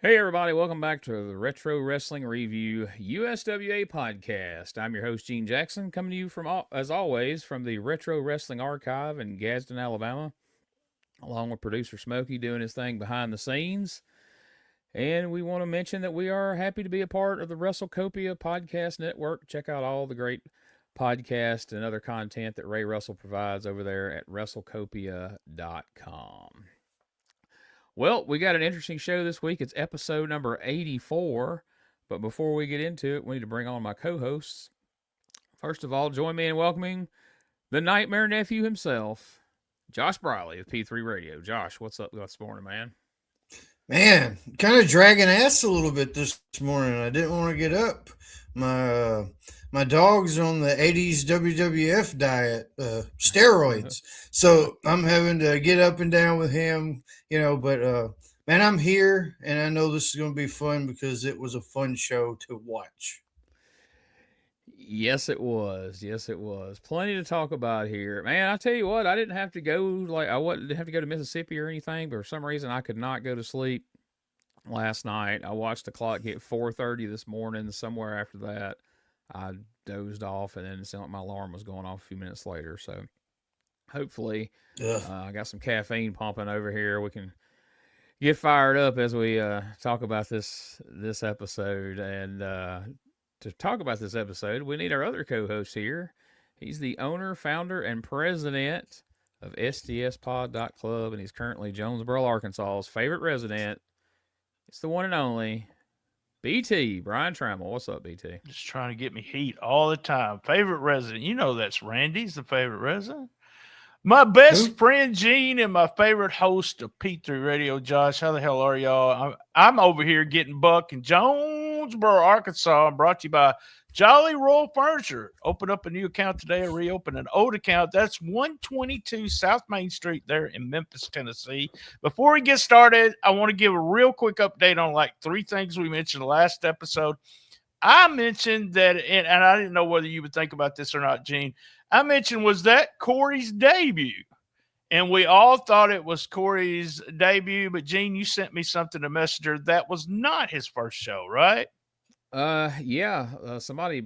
Hey, everybody, welcome back to the Retro Wrestling Review USWA podcast. I'm your host, Gene Jackson, coming to you as always, from the Retro Wrestling Archive in Gadsden, Alabama, along with producer Smokey doing his thing behind the scenes. And we want to mention that we are happy to be a part of the WrestleCopia podcast network. Check out all the great podcast and other content that Ray Russell provides over there at WrestleCopia.com. Well, we got an interesting show this week. It's episode number 84. But before we get into it, we need to bring on my co-hosts. First of all, join me in welcoming the Nightmare Nephew himself, Josh Briley of P3 Radio. Josh, what's up this morning, man? Man, kind of dragging ass a little bit this morning. I didn't want to get up. My dog's on the 80s WWF diet, steroids. So I'm having to get up and down with him, but man, I'm here and I know this is going to be fun because it was a fun show to watch. Yes, it was. Plenty to talk about here. Man, I tell you what, I didn't have to go, didn't have to go to Mississippi or anything, but for some reason I could not go to sleep last night. I watched the clock hit 4:30 this morning. Somewhere after that, I dozed off, and then it sounded like my alarm was going off a few minutes later. So hopefully, I got some caffeine pumping over here. We can get fired up as we talk about this episode. And to talk about this episode, we need our other co-host here. He's the owner, founder, and president of STSpod.club, and he's currently Jonesboro, Arkansas's favorite resident. It's the one and only BT, Brian Tramel. What's up, BT? Just trying to get me heat all the time. Favorite resident. You know that's Randy's the favorite resident. My best friend, Gene, and my favorite host of P3 Radio, Josh. How the hell are y'all? I'm over here getting buck in Jonesboro, Arkansas. I'm brought to you by Jolly Roll Furniture. Open up a new account today or reopen an old account. That's 122 South Main Street there in Memphis, Tennessee. Before we get started, I want to give a real quick update on like three things we mentioned last episode. I mentioned that, and I didn't know whether you would think about this or not, Gene. I mentioned, was that Corey's debut? And we all thought it was Corey's debut, but Gene, you sent me something to Messenger. That was not his first show, right? Somebody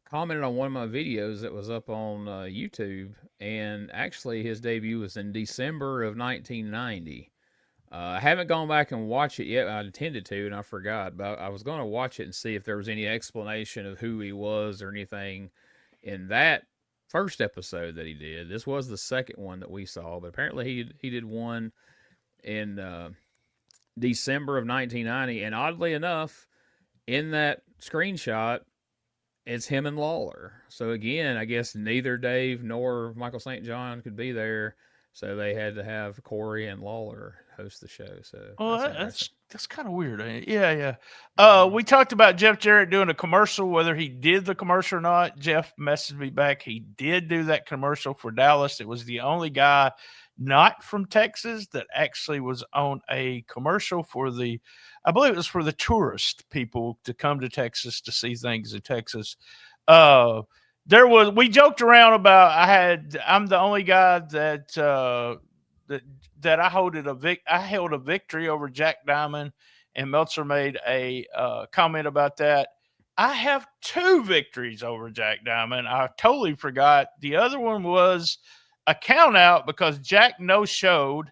commented on one of my videos that was up on YouTube, and actually his debut was in December of 1990. I haven't gone back and watched it yet. I intended to, and I forgot, but I was going to watch it and see if there was any explanation of who he was or anything in that first episode that he did. This was the second one that we saw, but apparently he did one in December of 1990, and oddly enough, in that screenshot, it's him and Lawler. So again, I guess neither Dave nor Michael St. John could be there, so they had to have Corey and Lawler host the show. So that's kind of weird. Yeah. We talked about Jeff Jarrett doing a commercial, whether he did the commercial or not. Jeff messaged me back. He did do that commercial for Dallas. It was the only guy not from Texas that actually was on a commercial for I believe it was for the tourist people to come to Texas to see things in Texas. We joked around about I'm the only guy that I held a victory over Jack Diamond, and Meltzer made a comment about that. I have 2 victories over Jack Diamond. I totally forgot. The other one was a count out because Jack no-showed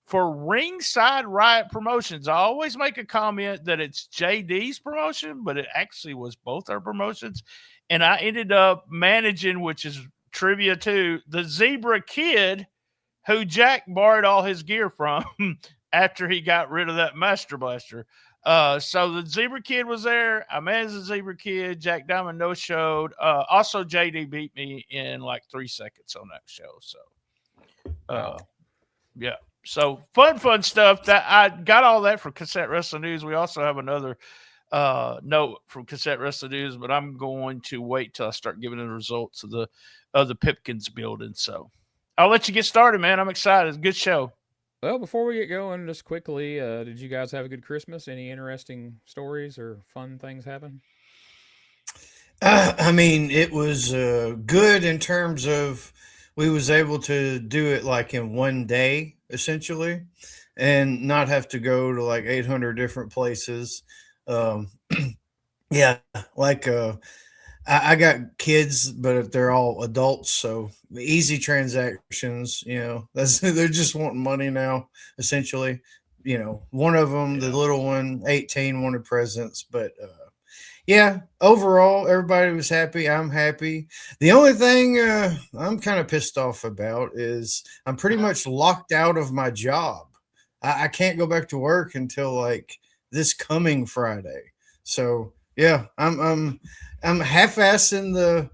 for Ringside Riot Promotions. I always make a comment that it's JD's promotion, but it actually was both our promotions. And I ended up managing, which is trivia too, the Zebra Kid, who Jack borrowed all his gear from after he got rid of that Master Blaster. So the Zebra Kid was there. I managed the Zebra Kid. Jack Diamond no-showed. Also, JD beat me in like 3 seconds on that show. So, yeah. So fun stuff. That I got all that from Cassette Wrestling News. We also have another note from Cassette Wrestling News, but I'm going to wait till I start giving the results of the Pipkins building. So I'll let you get started, man. I'm excited. It's a good show. Well, before we get going, just quickly, did you guys have a good Christmas? Any interesting stories or fun things happen? It was good in terms of we was able to do it like in one day, essentially. and not have to go to like 800 different places. Um, yeah, like I got kids, but they're all adults, so easy transactions. That's they're just wanting money now, essentially. One of them, the little one, 18, wanted presents, but yeah, overall, everybody was happy. I'm happy. The only thing I'm kind of pissed off about is I'm pretty much locked out of my job. I can't go back to work until like this coming Friday. So yeah, I'm half-assing the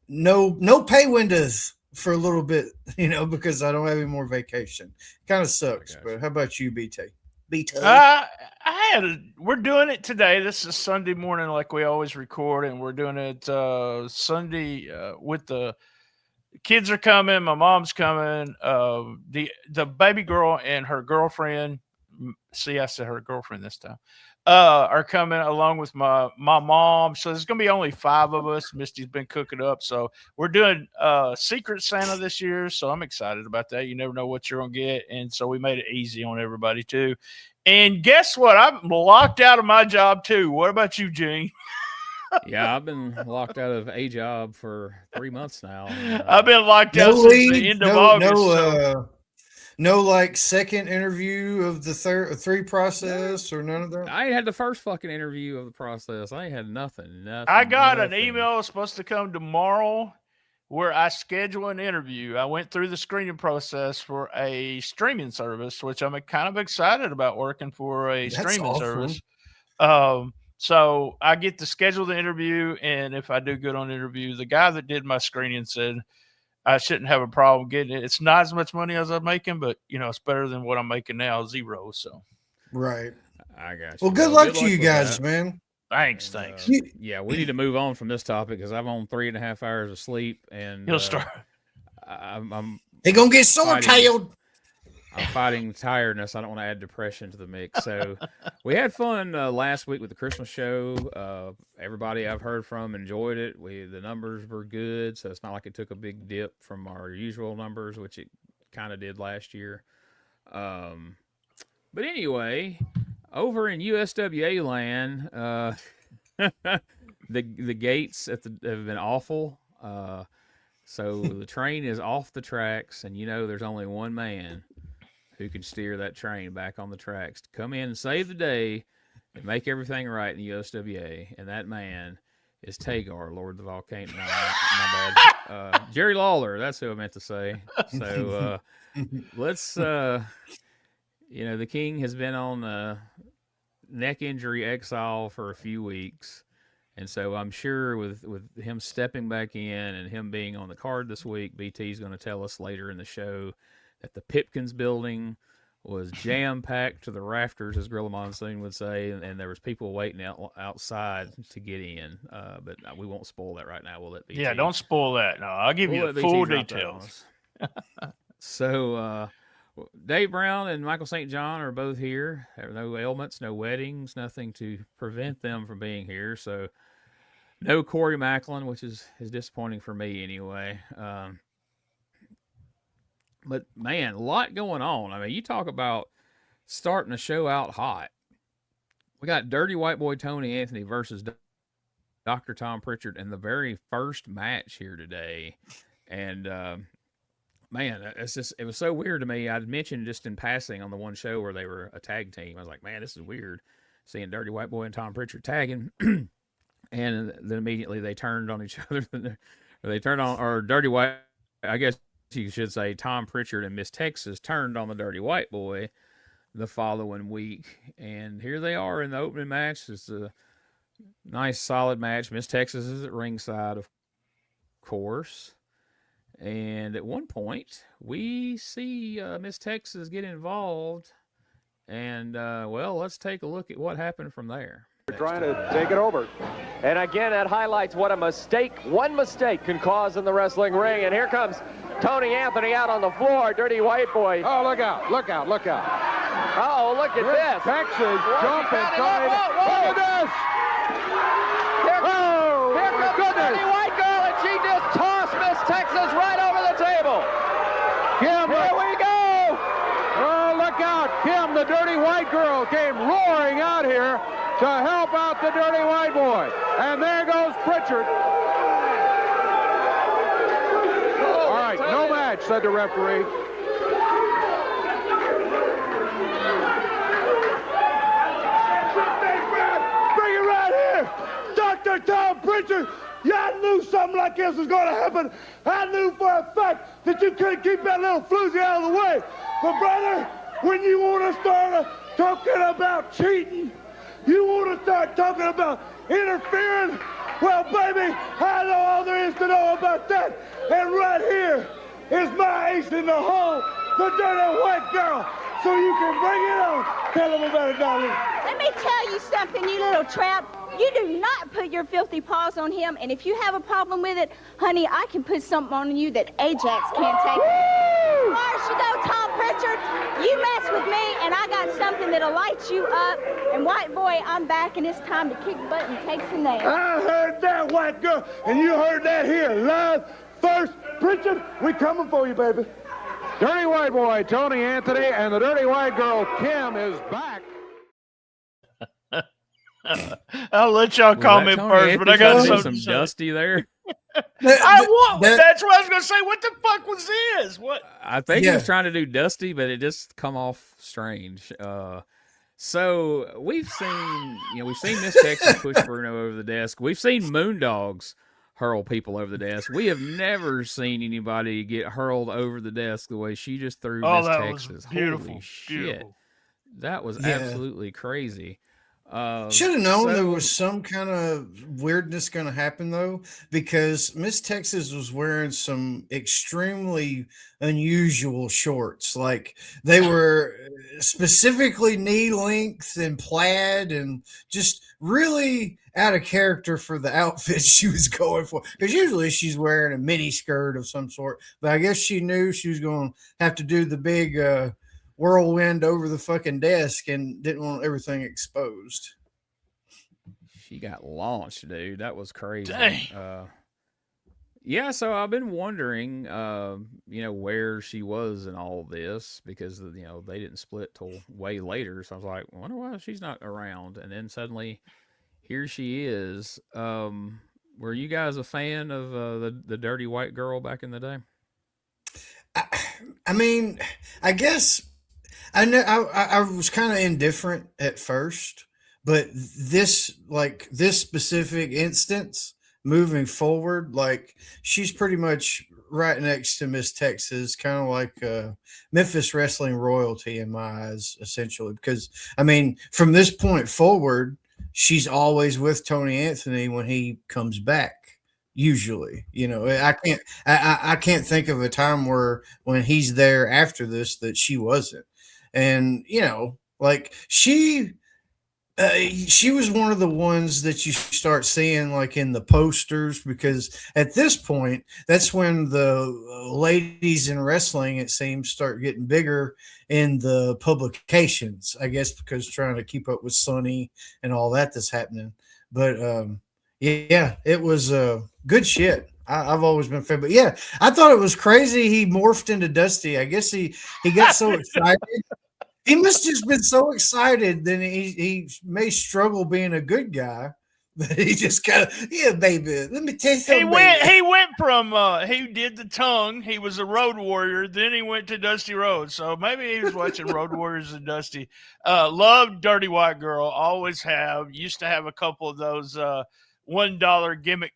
no pay windows for a little bit, because I don't have any more vacation. Kind of sucks. But how about you, BT? We're doing it today. This is Sunday morning, like we always record, and we're doing it Sunday with the kids are coming. My mom's coming. The baby girl and her girlfriend. See, I said her girlfriend this time. Are coming along with my mom. So there's gonna be only 5 of us. Misty's been cooking up, so we're doing Secret Santa this year. So I'm excited about that. You never know what you're gonna get, and so we made it easy on everybody too. And guess what? I'm locked out of my job too. What about you, Gene? Yeah, I've been locked out of a job for 3 months now. I've been locked out since the end of August. No, like second interview of the 3 process or none of that. I ain't had the first fucking interview of the process. I ain't had nothing. I got an email supposed to come tomorrow where I schedule an interview. I went through the screening process for a streaming service, which I'm kind of excited about working for a streaming service. So I get to schedule the interview, and if I do good on the interview, the guy that did my screening said I shouldn't have a problem getting it. It's not as much money as I'm making, but it's better than what I'm making now, 0. So, right. I got you. Well, good luck to you guys, man. Thanks. Yeah, we need to move on from this topic because I'm on 3.5 hours of sleep, and he'll start. I'm He gonna get sore-tailed. I'm fighting tiredness. I don't want to add depression to the mix. So we had fun last week with the Christmas show. Everybody I've heard from enjoyed it. The numbers were good, so it's not like it took a big dip from our usual numbers, which it kind of did last year. But anyway, over in USWA land, the gates have been awful. So the train is off the tracks, and there's only one man who can steer that train back on the tracks to come in and save the day and make everything right in the USWA. And that man is Ta-Gar, Lord of the Volcano. No, my bad. Jerry Lawler, that's who I meant to say. So let's, the king has been on neck injury exile for a few weeks. And so I'm sure with him stepping back in and him being on the card this week, BT's going to tell us later in the show that the Pipkins building was jam-packed to the rafters, as Gorilla Monsoon would say, and there was people waiting outside to get in. But we won't spoil that right now. We'll let BT. Yeah, don't spoil that. No, I'll give you the full details. So Dave Brown and Michael St. John are both here. There are no ailments, no weddings, nothing to prevent them from being here. So no Corey Macklin, which is disappointing for me anyway. But, man, a lot going on. I mean, you talk about starting a show out hot. We got Dirty White Boy Tony Anthony versus Dr. Tom Prichard in the very first match here today. And, man, it was so weird to me. I'd mentioned just in passing on the one show where they were a tag team. I was like, man, this is weird seeing Dirty White Boy and Tom Prichard tagging. And then immediately they turned on each other. Or Dirty White, I guess you should say Tom Prichard and Miss Texas turned on the Dirty White Boy the following week. And here they are in the opening match. It's a nice, solid match. Miss Texas is at ringside, of course. And at one point, we see Miss Texas get involved. And, let's take a look at what happened from there. They're trying to take it over. And again, that highlights what a mistake, one mistake can cause in the wrestling ring. And here comes Tony Anthony out on the floor. Dirty White Boy. Oh, look out, look out, look out. Oh, look at this. Texas jumping. Look at this. Here comes Dirty White Girl, and she just tossed Miss Texas right over the table. Kim, here we go. Oh, look out. Kim dirty white girl came roaring out here to help out the dirty white boy. And there goes Prichard. All right, no match, said the referee. Bring it right here! Dr. Tom Prichard, I knew something like this was going to happen. I knew for a fact that you couldn't keep that little floozy out of the way. But, brother, when you want to start talking about cheating, you want to start talking about interfering, well, baby, I know all there is to know about that. And right here is my ace in the hole, the dirty white girl. So you can bring it on. Tell them about it, darling. Let me tell you something, you little tramp. You do not put your filthy paws on him, and if you have a problem with it, honey, I can put something on you that Ajax can't take. As far as you go, Tom Prichard, you mess with me, and I got something that'll light you up. And white boy, I'm back, and it's time to kick butt and take some names. I heard that, white girl, and you heard that here, live, first. Prichard, we coming for you, baby. Dirty white boy Tony Anthony and the dirty white girl Kim is back. I'll let y'all comment first, but I got some Dusty there. That's what I was gonna say. What the fuck was this? What? I think he was trying to do Dusty, but it just come off strange. So we've seen Miss Texas push Bruno over the desk. We've seen Moondogs hurl people over the desk. We have never seen anybody get hurled over the desk the way she just threw Miss Texas. Was beautiful. Holy shit. Beautiful. That was absolutely crazy. Should have known there was some kind of weirdness going to happen, though, because Miss Texas was wearing some extremely unusual shorts. Like, they were specifically knee length and plaid and just really out of character for the outfit she was going for. Because usually she's wearing a mini skirt of some sort, but I guess she knew she was going to have to do the big whirlwind over the fucking desk and didn't want everything exposed. She got launched, dude. That was crazy. Dang. Yeah, so I've been wondering, where she was in all this because, they didn't split till way later. So I was like, I wonder why she's not around. And then suddenly, here she is. Were you guys a fan of the dirty white girl back in the day? I mean, I guess I was kind of indifferent at first, but this specific instance moving forward, like she's pretty much right next to Miss Texas, kind of like Memphis wrestling royalty in my eyes, essentially. Because I mean, from this point forward, she's always with Tony Anthony when he comes back. Usually, I can't think of a time when he's there after this that she wasn't. And, she was one of the ones that you start seeing like in the posters, because at this point, that's when the ladies in wrestling, it seems, start getting bigger in the publications, I guess, because trying to keep up with Sonny and all that's happening. But, yeah, it was good shit. I've always been a fan, but yeah, I thought it was crazy. He morphed into Dusty. I guess he got so excited. He must have just been so excited. Then he may struggle being a good guy, but he just kind of, yeah, baby. Let me tell you something. He went from he did the tongue. He was a Road Warrior. Then he went to Dusty Rhodes. So maybe he was watching Road Warriors and Dusty. Loved Dirty White Girl. Always have. Used to have a couple of those $1 gimmick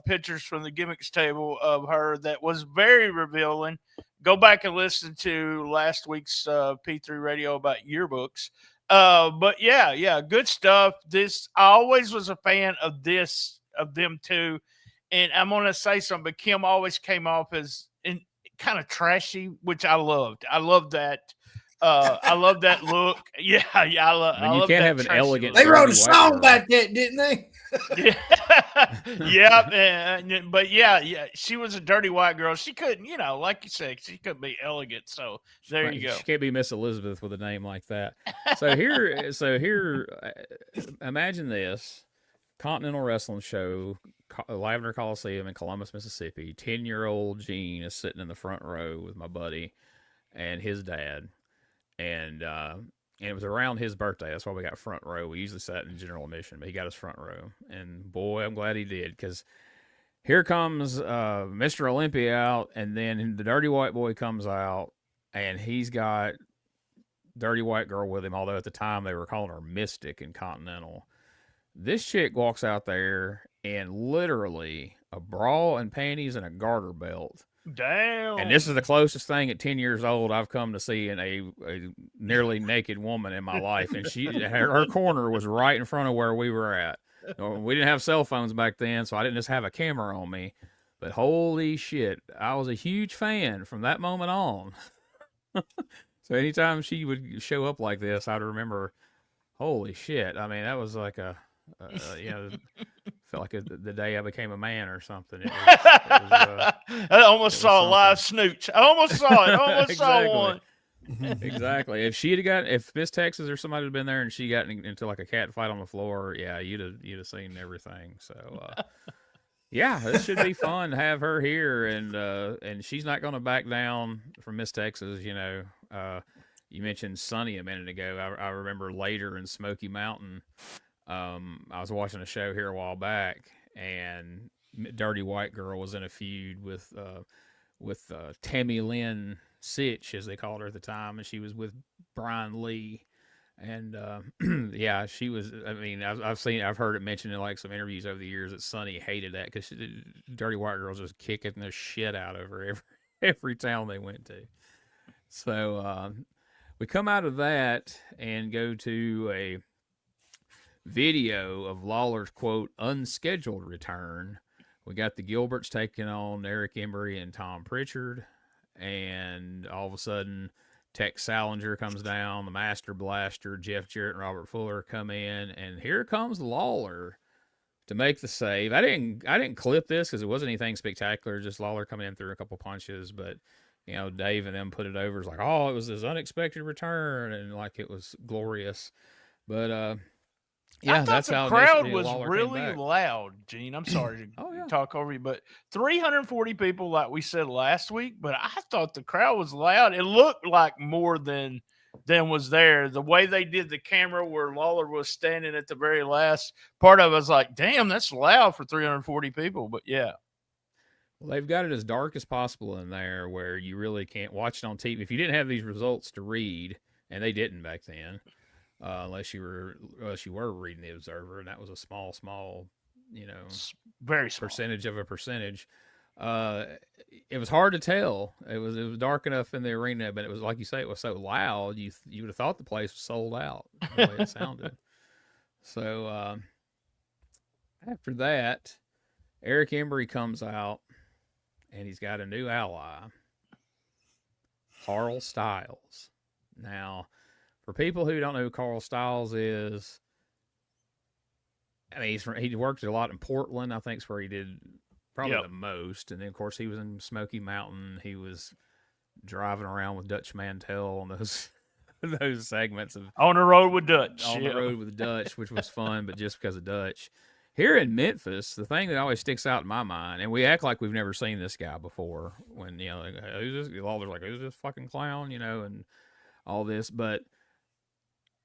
pictures from the gimmicks table of her that was very revealing. Go back and listen to last week's P3 Radio about yearbooks. But yeah, good stuff. I always was a fan of them too. And I'm going to say something, but Kim always came off as kind of trashy, which I loved. I love that. I love that look. Yeah. I love you can't that have an elegant. They wrote a song about that, didn't they? Yeah, but yeah, she was a dirty white girl. She couldn't, like you said, she couldn't be elegant. So there you go. She can't be Miss Elizabeth with a name like that. So here, imagine this: Continental Wrestling Show, Lavender Coliseum in Columbus, Mississippi. 10-year-old Gene is sitting in the front row with my buddy and his dad, and And it was around his birthday. That's why we got front row. We usually sat in general admission, but he got us front row. And boy, I'm glad he did, because here comes Mr. Olympia out, and then the Dirty White Boy comes out, and he's got Dirty White Girl with him, although at the time they were calling her Mystic in Continental. This chick walks out there in literally a bra and panties and a garter belt. Damn. And this is the closest thing at 10 years old I've come to seeing a nearly naked woman in my life. And her corner was right in front of where we were at. We didn't have cell phones back then, so I didn't just have a camera on me. But holy shit, I was a huge fan from that moment on. So anytime she would show up like this, I'd remember, holy shit. I mean, that was like felt like the day I became a man or something. I almost saw a live snooch. I almost saw it. I almost Exactly. saw one. Exactly. If Miss Texas or somebody had been there and she got into like a cat fight on the floor, yeah, you'd have seen everything. So, yeah, this should be fun to have her here, and she's not going to back down from Miss Texas. You know, you mentioned Sunny a minute ago. I remember later in Smoky Mountain, I was watching a show here a while back, and Dirty White Girl was in a feud with Tammy Lynn Sitch, as they called her at the time, and she was with Brian Lee. And yeah, she was. I mean, I've heard it mentioned in like some interviews over the years that Sonny hated that because Dirty White Girls just kicking the shit out of her every town they went to. So we come out of that and go to a video of Lawler's quote unscheduled return. We got the Gilberts taking on Eric Embry and Tom Prichard, and all of a sudden Tex Salinger comes down, the Master Blaster, Jeff Jarrett and Robert Fuller come in, and here comes Lawler to make the save. I didn't clip this because it wasn't anything spectacular, just Lawler coming in through a couple punches, but you know, Dave and them put it over. It's like, oh, it was this unexpected return, and like it was glorious. But yeah, that's how the crowd was Lawler really loud, Gene. I'm sorry to talk over you, but 340 people, like we said last week. But I thought the crowd was loud. It looked like more than was there. The way they did the camera, where Lawler was standing at the very last part of it, I was like, damn, that's loud for 340 people. But yeah. Well, they've got it as dark as possible in there, where you really can't watch it on TV. If you didn't have these results to read, and they didn't back then. Unless you were reading the Observer, and that was a small, you know, very small percentage of a percentage. It was hard to tell. It was dark enough in the arena, but it was like you say, it was so loud. You would have thought the place was sold out the way it sounded. So after that, Eric Embry comes out, and he's got a new ally, Carl Stiles. Now, for people who don't know who Carl Stiles is, I mean, he worked a lot in Portland. I think is where he did probably the most. And then, of course, he was in Smoky Mountain. He was driving around with Dutch Mantel on those segments of On the Road with Dutch. On the Road with Dutch, which was fun, but just because of Dutch. Here in Memphis, the thing that always sticks out in my mind, and we act like we've never seen this guy before, when, you know, who's this? Lawler's like, who's this fucking clown, you know, and all this, but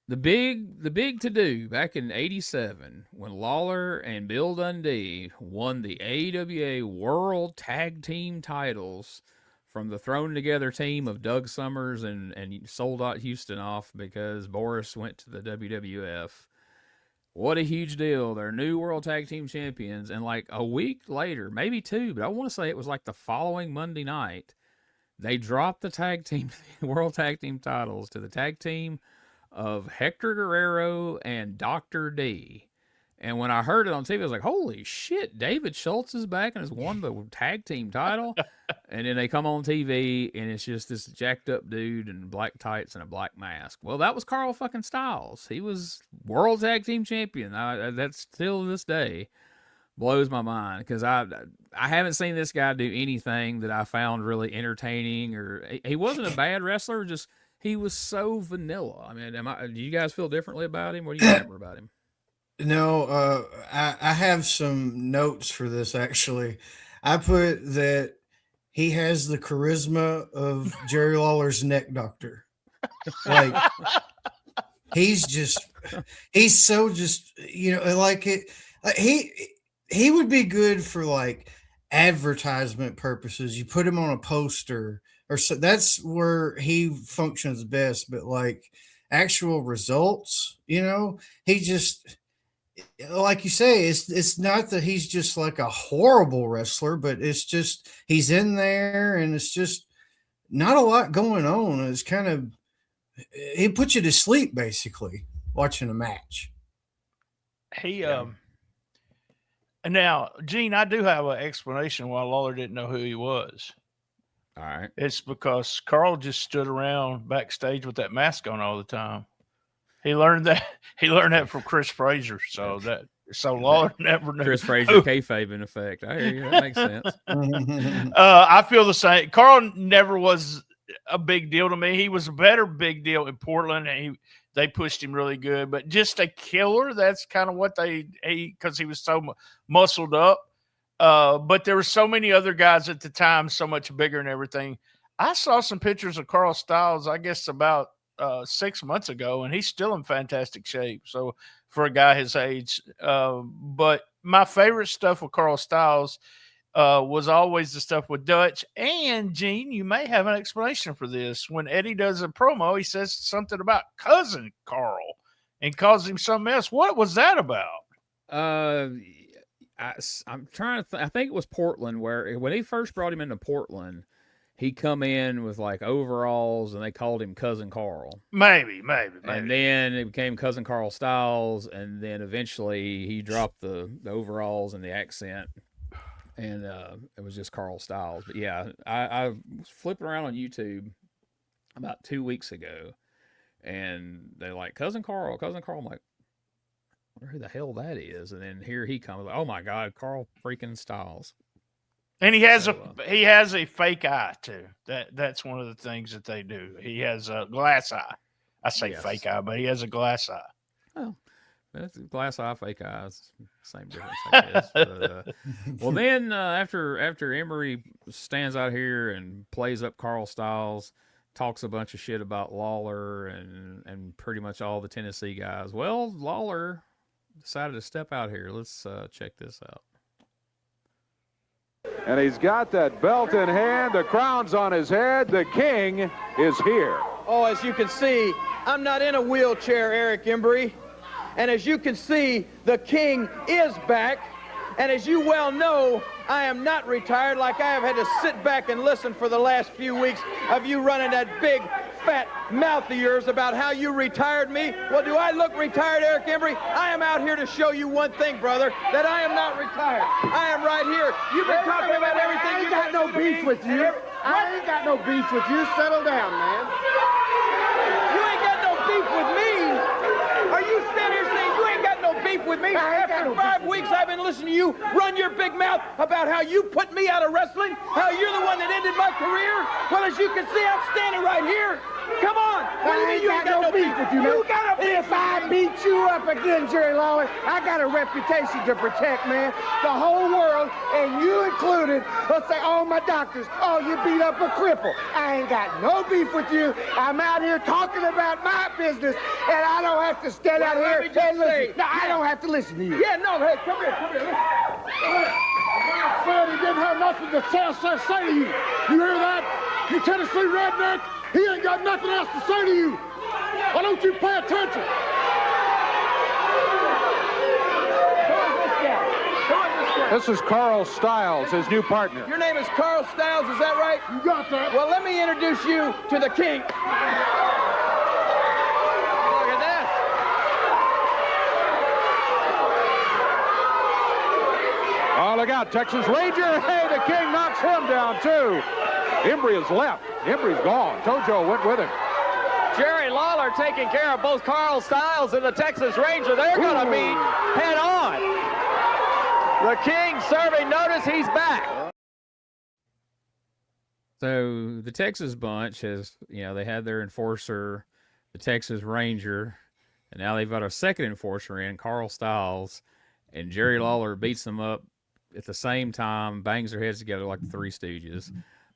the big to-do back in 87, when Lawler and Bill Dundee won the AWA World Tag Team titles from the thrown together team of Doug Summers and Soldot Houston because Boris went to the WWF. What a huge deal. They're new World Tag Team champions. And like a week later, maybe two, but I want to say it was like the following Monday night, they dropped the World Tag Team titles to the tag team of Hector Guerrero and Dr. D. And when I heard it on TV, I was like, holy shit, David Schultz is back and has won the tag team title. And then they come on TV, and it's just this jacked up dude in black tights and a black mask. Well, that was Carl fucking Stiles. He was World Tag Team Champion. That's still to this day blows my mind, because I haven't seen this guy do anything that I found really entertaining, or he wasn't a bad wrestler, just he was so vanilla. I mean, do you guys feel differently about him? What do you remember about him? No, I have some notes for this, actually. I put that he has the charisma of Jerry Lawler's neck doctor. Like, he's so just, like it. He would be good for like advertisement purposes. You put him on a poster or so, that's where he functions best. But like actual results, he just, like you say, it's not that he's just like a horrible wrestler, but it's just he's in there and it's just not a lot going on. It's kind of, he puts you to sleep basically watching a match. Now, Gene, I do have an explanation why Lawler didn't know who he was. All right. It's because Carl just stood around backstage with that mask on all the time. He learned that from Chris Frazier. So Lawler never knew. Chris Frazier kayfabe in effect. I hear you. That makes sense. I feel the same. Carl never was a big deal to me. He was a better big deal in Portland, and they pushed him really good. But just a killer, that's kind of what because he was so muscled up. But there were so many other guys at the time, so much bigger and everything. I saw some pictures of Carl Stiles, I guess about 6 months ago, and he's still in fantastic shape. So for a guy his age, but my favorite stuff with Carl Stiles was always the stuff with Dutch. And Gene, you may have an explanation for this. When Eddie does a promo, he says something about cousin Carl and calls him something else. What was that about? I'm trying to I think it was Portland, where when he first brought him into Portland, he come in with like overalls and they called him Cousin Carl. Maybe. And then it became Cousin Carl Stiles, and then eventually he dropped the overalls and the accent, and it was just Carl Stiles. But yeah, I was flipping around on YouTube about 2 weeks ago, and they're like, Cousin Carl. I'm like, I wonder who the hell that is. And then here he comes, like, oh my God, Carl freaking Stiles. And he has a fake eye too. That's one of the things that they do. He has a glass eye. I say fake eye, but he has a glass eye. Oh, that's glass eye, fake eye. Same difference, I guess. But, well, then after Embry stands out here and plays up Carl Stiles, talks a bunch of shit about Lawler and pretty much all the Tennessee guys. Well, Lawler decided to step out here. Let's check this out. And he's got that belt in hand. The crown's on his head. The king is here. Oh, as you can see, I'm not in a wheelchair, Eric Embry. And as you can see, the king is back. And as you well know, I am not retired like I have had to sit back and listen for the last few weeks of you running that big, fat mouth of yours about how you retired me. Well, do I look retired, Eric Embry? I am out here to show you one thing, brother, that I am not retired. I am right here. You've been talking about everything. I ain't got no beef with you. I ain't got no beef with you. Settle down, man. You ain't got no beef with me. Are you standing here saying you ain't got no beef with me? After 5 weeks, I've been listening to you run your big mouth about how you put me out of wrestling, how you're the one that ended my career. Well, as you can see, I'm standing right here. Come on. What do you mean you ain't got no beef with you, man? You got a beef. If I beat you up again, Jerry Lawler, I got a reputation to protect, man. The whole world, and you included, will say, oh, my doctors, oh, you beat up a cripple. I ain't got no beef with you. I'm out here talking about my business, and I don't have to stand out here and listen. No, I don't have to listen to you. Yeah, no, hey, come here. I said he didn't have nothing to say to you. You hear that? You Tennessee redneck? He ain't got nothing else to say to you. Why don't you pay attention? This is Carl Stiles, his new partner. Your name is Carl Stiles, is that right? You got that. Well, let me introduce you to the king. Look at that. Oh, look out, Texas Ranger. Hey, the king knocks him down, too. Embry is left. Embry's gone. Tojo went with him. Jerry Lawler taking care of both Carl Stiles and the Texas Ranger. They're going to meet head on. The king serving notice. He's back. So the Texas bunch has, they had their enforcer, the Texas Ranger, and now they've got a second enforcer in, Carl Stiles, and Jerry Lawler beats them up at the same time, bangs their heads together like the Three Stooges.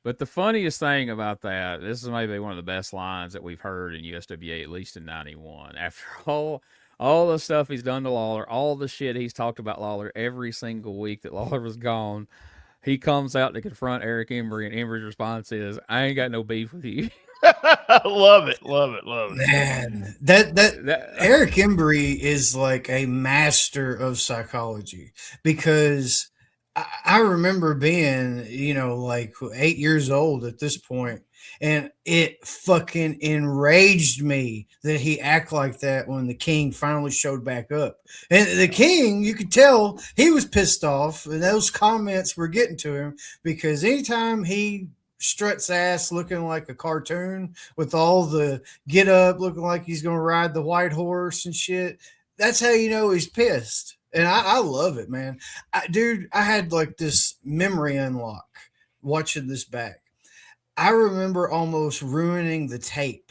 But the funniest thing about that, this is maybe one of the best lines that we've heard in USWA, at least in '91. After all the stuff he's done to Lawler, all the shit he's talked about Lawler every single week that Lawler was gone, he comes out to confront Eric Embry, and Embry's response is, "I ain't got no beef with you." Love it. Man, that Eric Embry is like a master of psychology, because I remember being, like 8 years old at this point, and it fucking enraged me that he act like that when the King finally showed back up. And the King, you could tell he was pissed off, and those comments were getting to him, because anytime he struts ass looking like a cartoon with all the get up looking like he's gonna ride the white horse and shit, that's how you know he's pissed. And I love it, man. Dude, I had like this memory unlock watching this back. I remember almost ruining the tape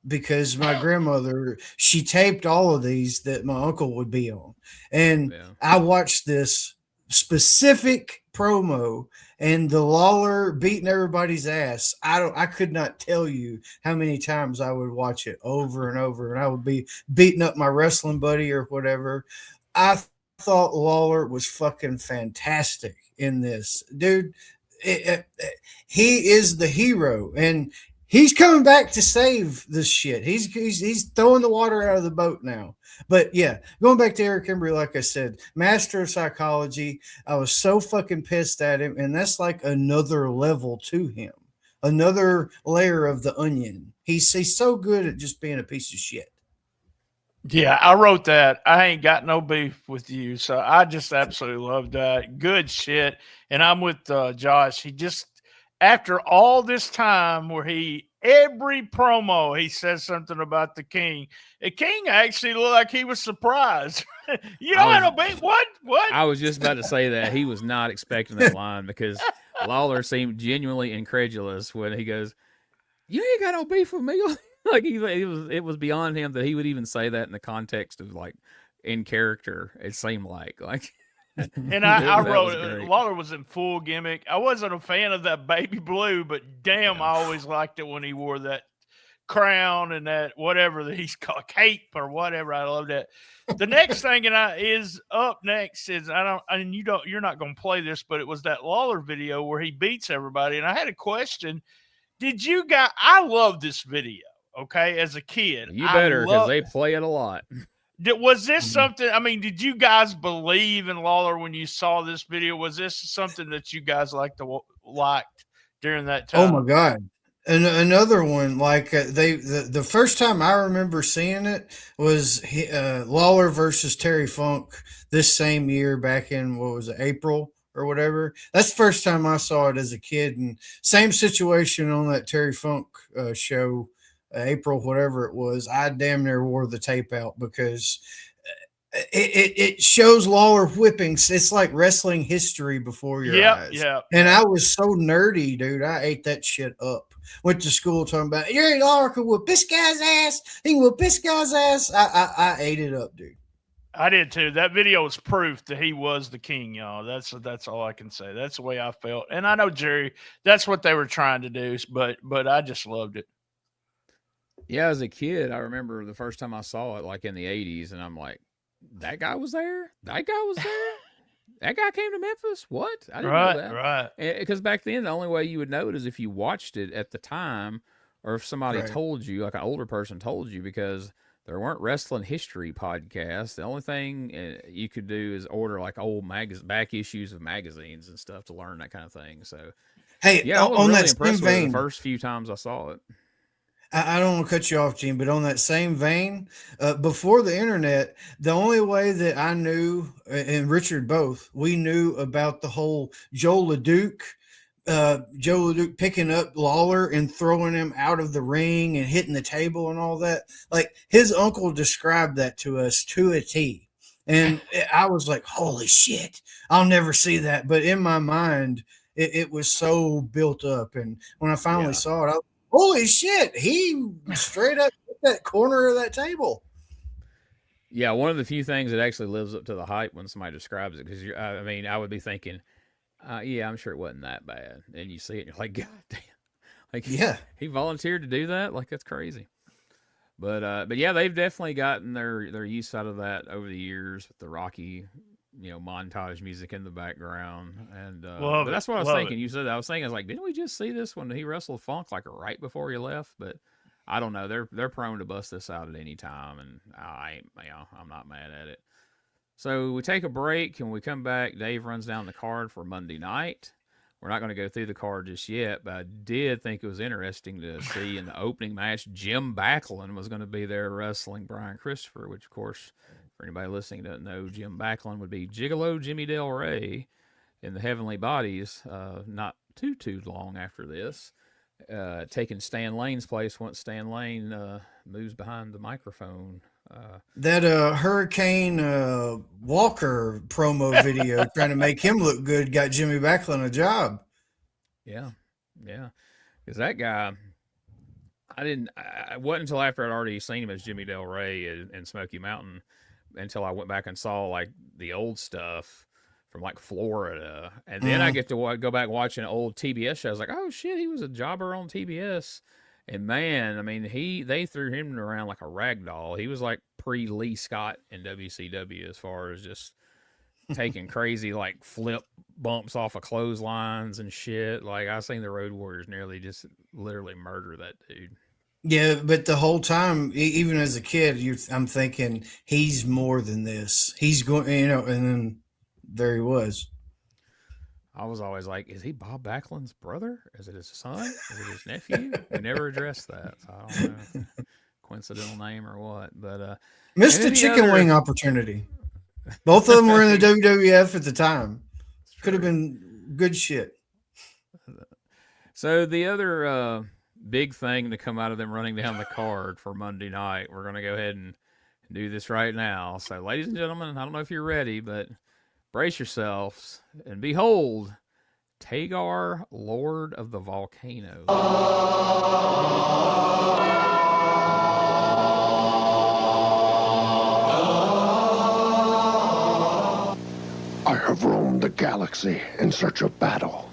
because my grandmother, she taped all of these that my uncle would be on. And I watched this specific promo and the Lawler beating everybody's ass. I could not tell you how many times I would watch it over and over, and I would be beating up my wrestling buddy or whatever. I thought Lawler was fucking fantastic in this, dude. He is the hero, and he's coming back to save this shit. He's throwing the water out of the boat now. But yeah, going back to Eric Embry, like I said, master of psychology. I was so fucking pissed at him, and that's like another level to him, another layer of the onion. He's so good at just being a piece of shit. Yeah, I wrote that. I ain't got no beef with you. So I just absolutely love that. Good shit. And I'm with Josh. He just, after all this time where every promo, he says something about the King. The King actually looked like he was surprised. You don't have no beef? What? I was just about to say that. He was not expecting that line because Lawler seemed genuinely incredulous when he goes, "You ain't got no beef with me." Like it was beyond him that he would even say that in the context of like in character. It seemed like. And I wrote it. Lawler was in full gimmick. I wasn't a fan of that baby blue, but damn, I always liked it when he wore that crown and that whatever that he's called cape or whatever. I loved that. The next thing is up next is you're not going to play this, but it was that Lawler video where he beats everybody. And I had a question. I love this video. Okay, as a kid. You better, because they play it a lot. Was this something, did you guys believe in Lawler when you saw this video? Was this something that you guys liked during that time? Oh, my God. And another one, like the first time I remember seeing it was Lawler versus Terry Funk this same year back in, April or whatever. That's the first time I saw it as a kid. And same situation on that Terry Funk show. April, whatever it was, I damn near wore the tape out because it shows Lawler whippings. It's like wrestling history before your eyes. Yeah. And I was so nerdy, dude. I ate that shit up. Went to school talking about Jerry Lawler could whip this guy's ass. He can whip this guy's ass. I ate it up, dude. I did too. That video was proof that he was the King, y'all. That's all I can say. That's the way I felt. And I know Jerry, that's what they were trying to do, but I just loved it. Yeah, as a kid, I remember the first time I saw it, like in the 80s, and I'm like, that guy was there? That guy was there? That guy came to Memphis? What? I didn't know that. Right. Because back then, the only way you would know it is if you watched it at the time or if somebody told you, like an older person told you, because there weren't wrestling history podcasts. The only thing you could do is order like old back issues of magazines and stuff to learn that kind of thing. So, hey, yeah, I was on really that impressed same with it vein, the first few times I saw it. I don't want to cut you off, Gene, but on that same vein, before the internet, the only way that I knew, and Richard both, we knew about the whole Joe LeDuc picking up Lawler and throwing him out of the ring and hitting the table and all that. Like, his uncle described that to us to a T. And I was like, holy shit, I'll never see that. But in my mind, it was so built up. And when I finally saw it, I was, holy shit, he straight up hit that corner of that table. Yeah, one of the few things that actually lives up to the hype when somebody describes it, because I would be thinking, Yeah, I'm sure it wasn't that bad. And you see it, and you're like, God damn, like Yeah. he volunteered to do that. Like that's crazy. But yeah, they've definitely gotten their use out of that over the years with the Rocky, montage music in the background. And but that's what I was thinking. You said that. I was thinking, I was like, didn't we just see this when he wrestled Funk like right before he left? But I don't know. They're prone to bust this out at any time, and I'm not mad at it. So we take a break, and we come back. Dave runs down the card for Monday night. We're not going to go through the card just yet, but I did think it was interesting to see in the opening match, Jim Backlund was going to be there wrestling Brian Christopher, which, of course, for anybody listening who doesn't know, Jim Backlund would be Gigolo Jimmy Del Rey in the Heavenly Bodies not too long after this, taking Stan Lane's place once Stan Lane moves behind the microphone. That Hurricane Walker promo video trying to make him look good got Jimmy Backlund a job. Yeah. Because that guy, it wasn't until after I'd already seen him as Jimmy Del Rey in Smoky Mountain until I went back and saw like the old stuff from like Florida. And then I get to go back watching old TBS shows. Like, oh shit, he was a jobber on TBS. And man, I mean, they threw him around like a rag doll. He was like pre-Lee Scott in WCW as far as just taking crazy like flip bumps off of clotheslines and shit. Like I seen the Road Warriors nearly just literally murder that dude. Yeah, but the whole time, even as a kid, I'm thinking he's more than this. He's going, and then there he was. I was always like, is he Bob Backlund's brother? Is it his son? Is it his nephew? We never addressed that. So I don't know. Coincidental name or what. But missed the chicken wing opportunity. Both of them were in the WWF at the time. Could have been good shit. So the other big thing to come out of them running down the card for Monday night, we're going to go ahead and do this right now. So ladies and gentlemen, I don't know if you're ready, but brace yourselves and behold, Ta-Gar, Lord of the Volcano. I have roamed the galaxy in search of battle.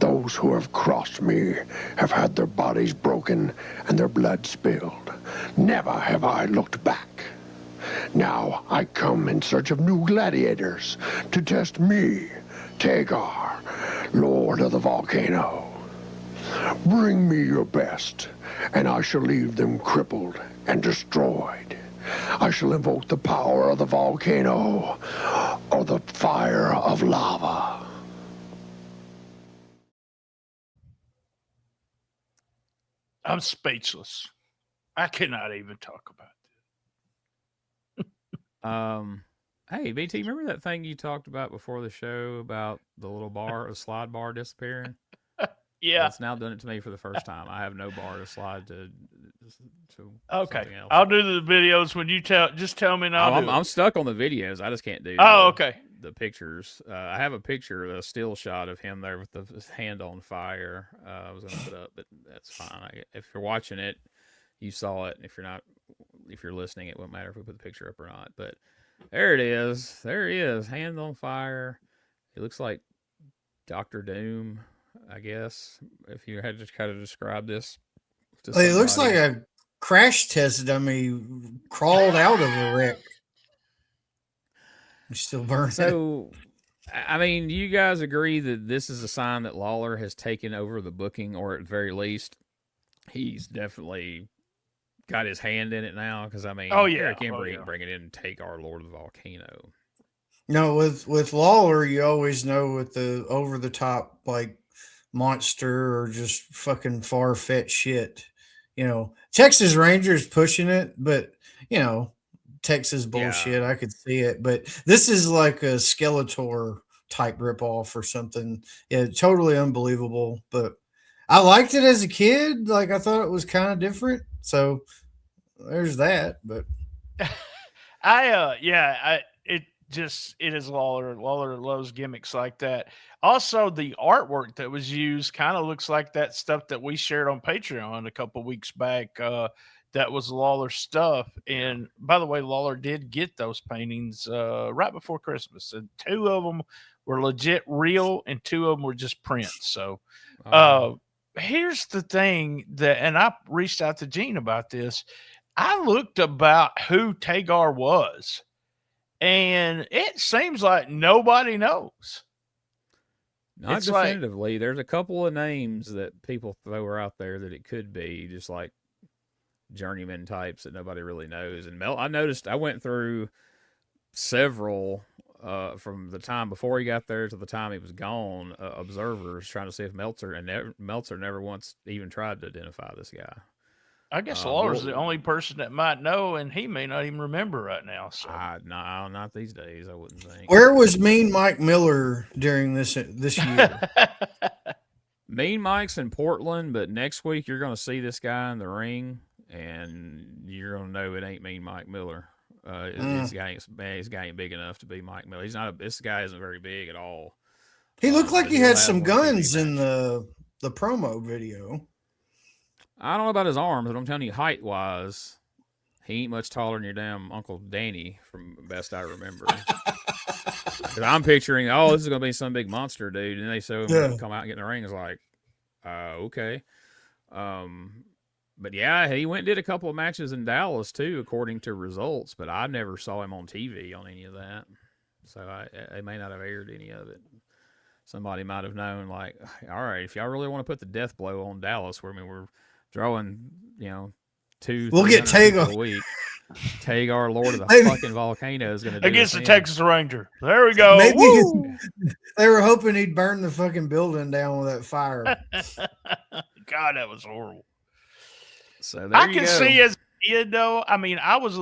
Those who have crossed me have had their bodies broken and their blood spilled. Never have I looked back. Now I come in search of new gladiators to test me, Ta-Gar, Lord of the Volcano. Bring me your best, and I shall leave them crippled and destroyed. I shall invoke the power of the volcano or the fire of lava. I'm speechless. I cannot even talk about Hey, BT, remember that thing you talked about before the show about the little bar, the slide bar disappearing? Yeah. Well, it's now done it to me for the first time. I have no bar to slide to okay. something else. I'll do the videos when you just tell me and I'm stuck on the videos. I just can't do the pictures. I have a picture, a still shot of him there with his hand on fire. I was going to put up, but that's fine. If you're watching it, you saw it. If you're listening, it won't matter if we put the picture up or not. But there it is. There he is, hand on fire. It looks like Dr. Doom, I guess, if you had to kind of describe this. It looks like a crash test dummy crawled out of a wreck. He's still burning. So, I mean, do you guys agree that this is a sign that Lawler has taken over the booking, or at the very least, he's definitely got his hand in it now? Because, I mean, Eric Embry ain't bringing in Ta-Gar, Lord of the Volcano. No, with Lawler, you always know with the over-the-top, like, monster or just fucking far-fetched shit. Texas Rangers pushing it, but, Texas bullshit. Yeah. I could see it. But this is like a Skeletor type ripoff or something. Yeah, totally unbelievable. But I liked it as a kid. Like, I thought it was kind of different. So there's that. But it is Lawler. Lawler loves gimmicks like that. Also, the artwork that was used kind of looks like that stuff that we shared on Patreon a couple weeks back. That was Lawler stuff. And by the way, Lawler did get those paintings right before Christmas. And 2 of them were legit real, and 2 of them were just prints. So, here's the thing and I reached out to Gene about this. I looked about who Ta-Gar was, and it seems like nobody knows. Not It's like- definitively. There's a couple of names that people throw out there that it could be, just like journeyman types that nobody really knows. And I noticed I went through several from the time before he got there to the time he was gone, observers trying to see if Meltzer never once even tried to identify this guy. I guess Lawler's the only person that might know, and he may not even remember right now. So no, not these days. I wouldn't think. Where was Mean Mike Miller during this year? Mean Mike's in Portland, but next week you're going to see this guy in the ring, and you're going to know it ain't Mean Mike Miller. This guy ain't big enough to be Mike Miller. He's not. This guy isn't very big at all. He looked like he had some guns in the promo video. I don't know about his arms, but I'm telling you, height-wise, he ain't much taller than your damn Uncle Danny, from best I remember. 'Cause I'm picturing, this is going to be some big monster, dude. And they show him come out and get in the ring. It's like, okay. But yeah, he went and did a couple of matches in Dallas, too, according to results. But I never saw him on TV on any of that. So they may not have aired any of it. Somebody might have known, like, all right, if y'all really want to put the death blow on Dallas, where we're throwing, 200 we'll get Ta-Gar a week. Ta-Gar, Lord of the fucking Volcano, is going to do against this the Texas Ranger. There we go. Maybe Woo! they were hoping he'd burn the fucking building down with that fire. God, that was horrible. So I can see as a kid, though. I mean, I was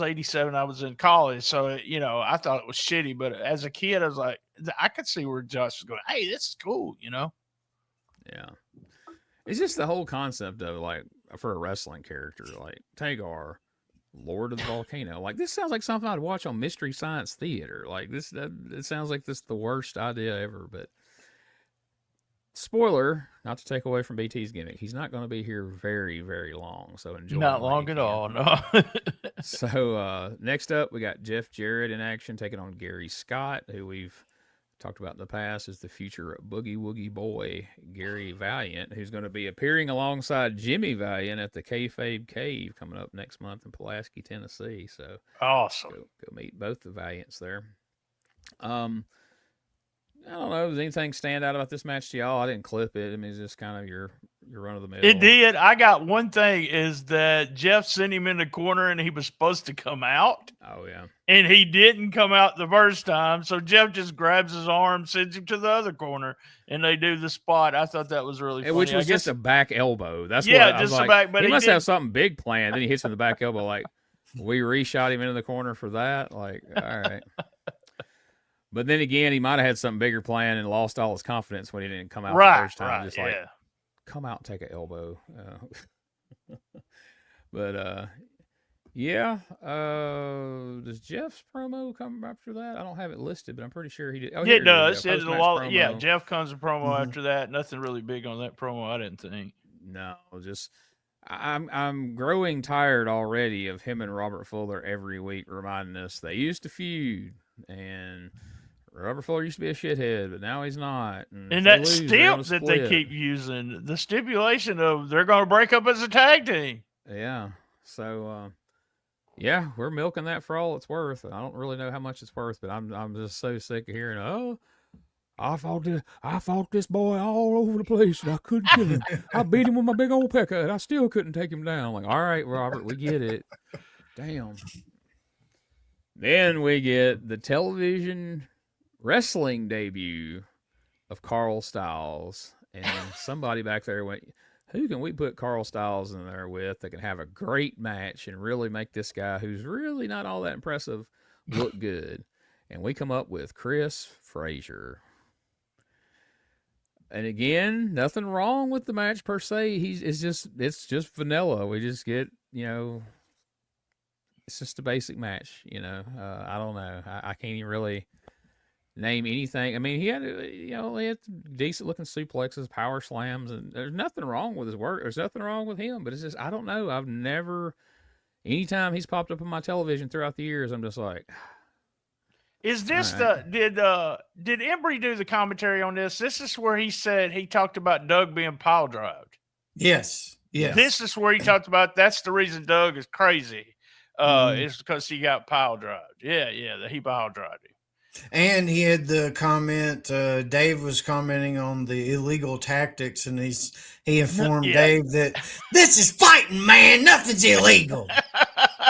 87. I was in college, so I thought it was shitty. But as a kid, I was like, I could see where Josh was going. Hey, this is cool, Yeah. It's just the whole concept of, like, for a wrestling character, like Ta-Gar, Lord of the Volcano. Like, this sounds like something I'd watch on Mystery Science Theater. Like, it sounds like this the worst idea ever. But spoiler, not to take away from BT's gimmick, he's not going to be here very, very long. So enjoy. Not long at all, no. So next up, we got Jeff Jarrett in action, taking on Gary Scott, who we've talked about in the past as the future Boogie Woogie Boy, Gary Valiant, who's going to be appearing alongside Jimmy Valiant at the Kayfabe Cave coming up next month in Pulaski, Tennessee. So awesome. Go meet both the Valiants there. I don't know. Does anything stand out about this match to y'all? I didn't clip it. I mean, it's just kind of your run of the mill. It did. I got one thing is that Jeff sent him in the corner and he was supposed to come out. Oh, yeah. And he didn't come out the first time. So Jeff just grabs his arm, sends him to the other corner, and they do the spot. I thought that was really funny. Which was just a back elbow. That's what I was just like, a back. But he must have something big planned. Then he hits him in the back elbow. Like, we reshot him into the corner for that. Like, all right. But then again, he might have had something bigger planned and lost all his confidence when he didn't come out the first time. Just like, come out and take an elbow. But does Jeff's promo come after that? I don't have it listed, but I'm pretty sure he did. Oh, it does. Promo. Jeff comes a promo after that. Nothing really big on that promo, I didn't think. No, just I'm growing tired already of him and Robert Fuller every week reminding us they used to feud, and Robert Fuller used to be a shithead, but now he's not. And that stip that they keep using, the stipulation of they're going to break up as a tag team. Yeah. So, we're milking that for all it's worth. I don't really know how much it's worth, but I'm just so sick of hearing, I fought this boy all over the place, and I couldn't kill him. I beat him with my big old pecker, and I still couldn't take him down. I'm like, all right, Robert, we get it. Damn. Then we get the television wrestling debut of Carl Stiles, and somebody back there went, who can we put Carl Stiles in there with that can have a great match and really make this guy, who's really not all that impressive, look good? And we come up with Chris Frazier. And again, nothing wrong with the match per se. It's just vanilla. We just get, it's just a basic match, I don't know. I can't even really name anything. I mean, he had decent looking suplexes, power slams, and there's nothing wrong with his work. There's nothing wrong with him, but it's just, I don't know. I've never, anytime he's popped up on my television throughout the years, I'm just like, Is this All did Embry do the commentary on this? This is where he said he talked about Doug being pile drived. Yes. Yes. This is where he talked about that's the reason Doug is crazy. Is because he got pile drived. Yeah, he pile drived him. And he had the comment. Dave was commenting on the illegal tactics, and he informed Dave that this is fighting, man. Nothing's illegal.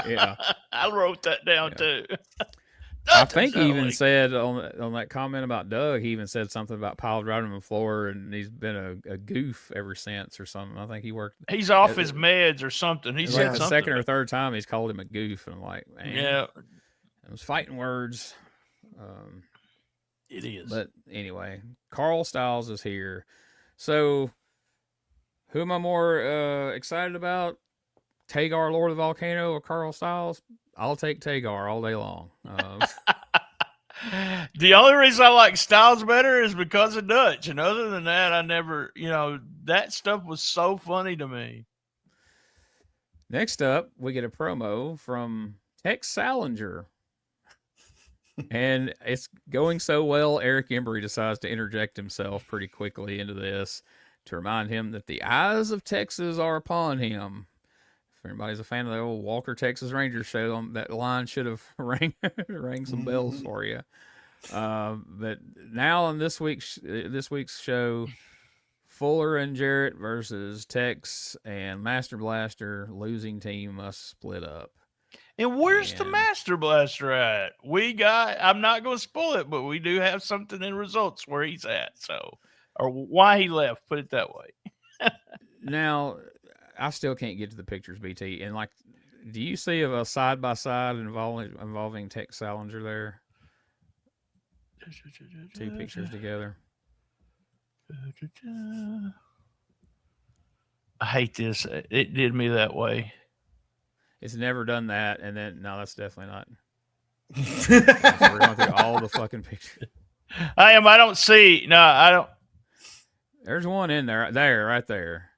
Yeah, I wrote that down too. I think he even said on that comment about Doug, he even said something about pile driving on the floor, and he's been a goof ever since or something. I think he's off his meds or something. He said like the second or third time he's called him a goof, and I'm like, man, it was fighting words. It is. But anyway, Carl Stiles is here. So who am I more excited about? Ta-Gar, Lord of the Volcano, or Carl Stiles? I'll take Ta-Gar all day long. The only reason I like Stiles better is because of Dutch. And other than that, I never, that stuff was so funny to me. Next up, we get a promo from Tex Salinger. And it's going so well, Eric Embry decides to interject himself pretty quickly into this to remind him that the eyes of Texas are upon him. If anybody's a fan of the old Walker Texas Rangers show, that line should have rang some bells for you. But now on this week's show, Fuller and Jarrett versus Tex and Master Blaster, losing team must split up. And where's the Master Blaster at? I'm not going to spoil it, but we do have something in results where he's at. So, or why he left, put it that way. Now, I still can't get to the pictures, BT. And do you see a side by side involving Tex Salinger there? Two pictures together. I hate this. It did me that way. It's never done that, and then no, that's definitely not. We're going through all the fucking pictures. I don't see. No, I don't. There's one in there, right there.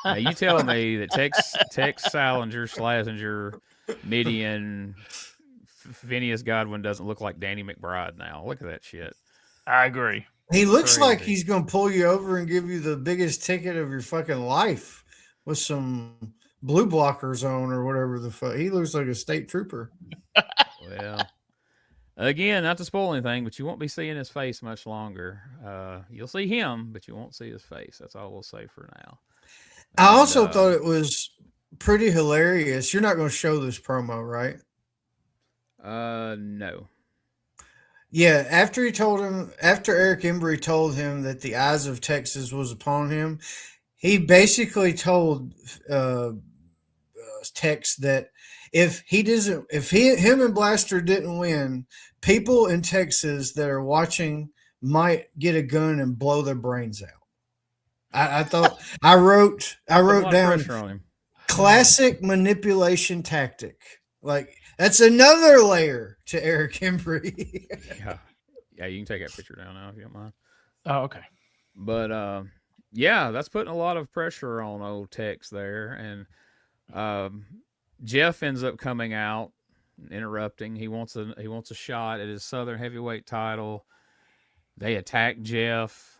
Now you tell me that Tex Salinger, Schlesinger, Midian, Phineas Godwin doesn't look like Danny McBride now. Look at that shit. I agree. He looks like he's going to pull you over and give you the biggest ticket of your fucking life with some blue blockers on or whatever the fuck. He looks like a state trooper. Well, again, not to spoil anything, but you won't be seeing his face much longer. You'll see him, but you won't see his face. That's all we'll say for now. I also thought it was pretty hilarious. You're not going to show this promo, right? No. Yeah, after Eric Embry told him that the eyes of Texas was upon him, he basically told Tex that if him and Blaster didn't win, people in Texas that are watching might get a gun and blow their brains out. I thought I wrote down classic manipulation tactic. Like that's another layer to Eric Embry. Yeah, you can take that picture down now if you don't mind. Oh, okay. But yeah, that's putting a lot of pressure on old Tex there, and Jeff ends up coming out, interrupting. He wants a shot at his Southern Heavyweight title. They attack Jeff.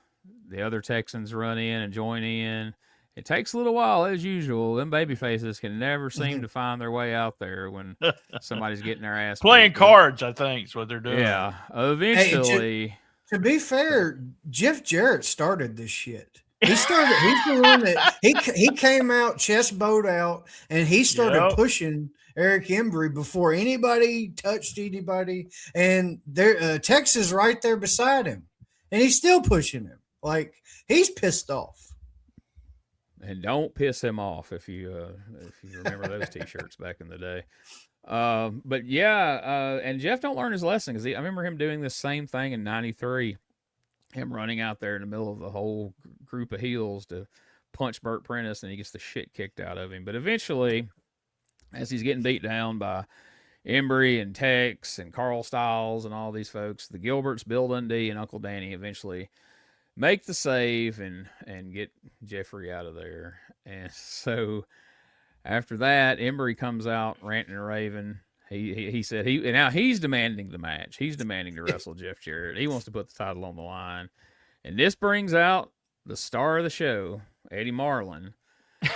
The other Texans run in and join in. It takes a little while, as usual. Them baby faces can never seem to find their way out there when somebody's getting their ass playing cards, I think, is what they're doing. Yeah. Eventually. Hey, to be fair, Jeff Jarrett started this shit. He's the one that he came out, chest bowed out, and he started pushing Eric Embry before anybody touched anybody. And Texas right there beside him. And he's still pushing him. Like he's pissed off. And don't piss him off if you remember those T-shirts back in the day. But yeah, and Jeff don't learn his lesson because I remember him doing this same thing in '93. Him running out there in the middle of the whole group of heels to punch Burt Prentice, and he gets the shit kicked out of him. But eventually, as he's getting beat down by Embry and Tex and Carl Stiles and all these folks, the Gilberts, Bill Dundee, and Uncle Danny eventually make the save and get Jeffrey out of there. And so after that, Embry comes out ranting and raving. He said now he's demanding the match. He's demanding to wrestle Jeff Jarrett. He wants to put the title on the line. And this brings out the star of the show, Eddie Marlin.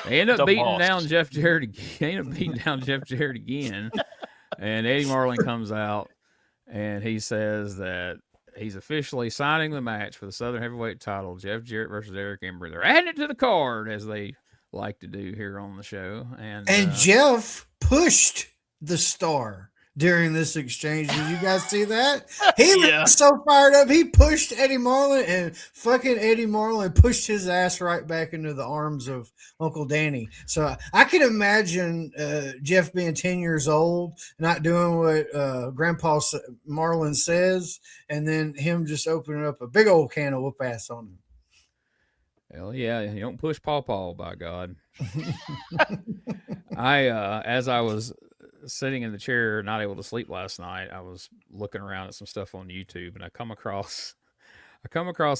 They end up beating down Jeff Jarrett again. And Eddie Marlin comes out and he says that he's officially signing the match for the Southern Heavyweight title, Jeff Jarrett versus Eric Embry. They're adding it to the card, as they like to do here on the show. And Jeff pushed the star during this exchange. Did you guys see that? He was so fired up. He pushed Eddie Marlin, and fucking Eddie Marlin pushed his ass right back into the arms of Uncle Danny. So I can imagine Jeff being 10 years old, not doing what Grandpa Marlin says, and then him just opening up a big old can of whoop ass on him. Hell yeah, you don't push Paw, by God. As I was sitting in the chair, not able to sleep last night, I was looking around at some stuff on YouTube, and I come across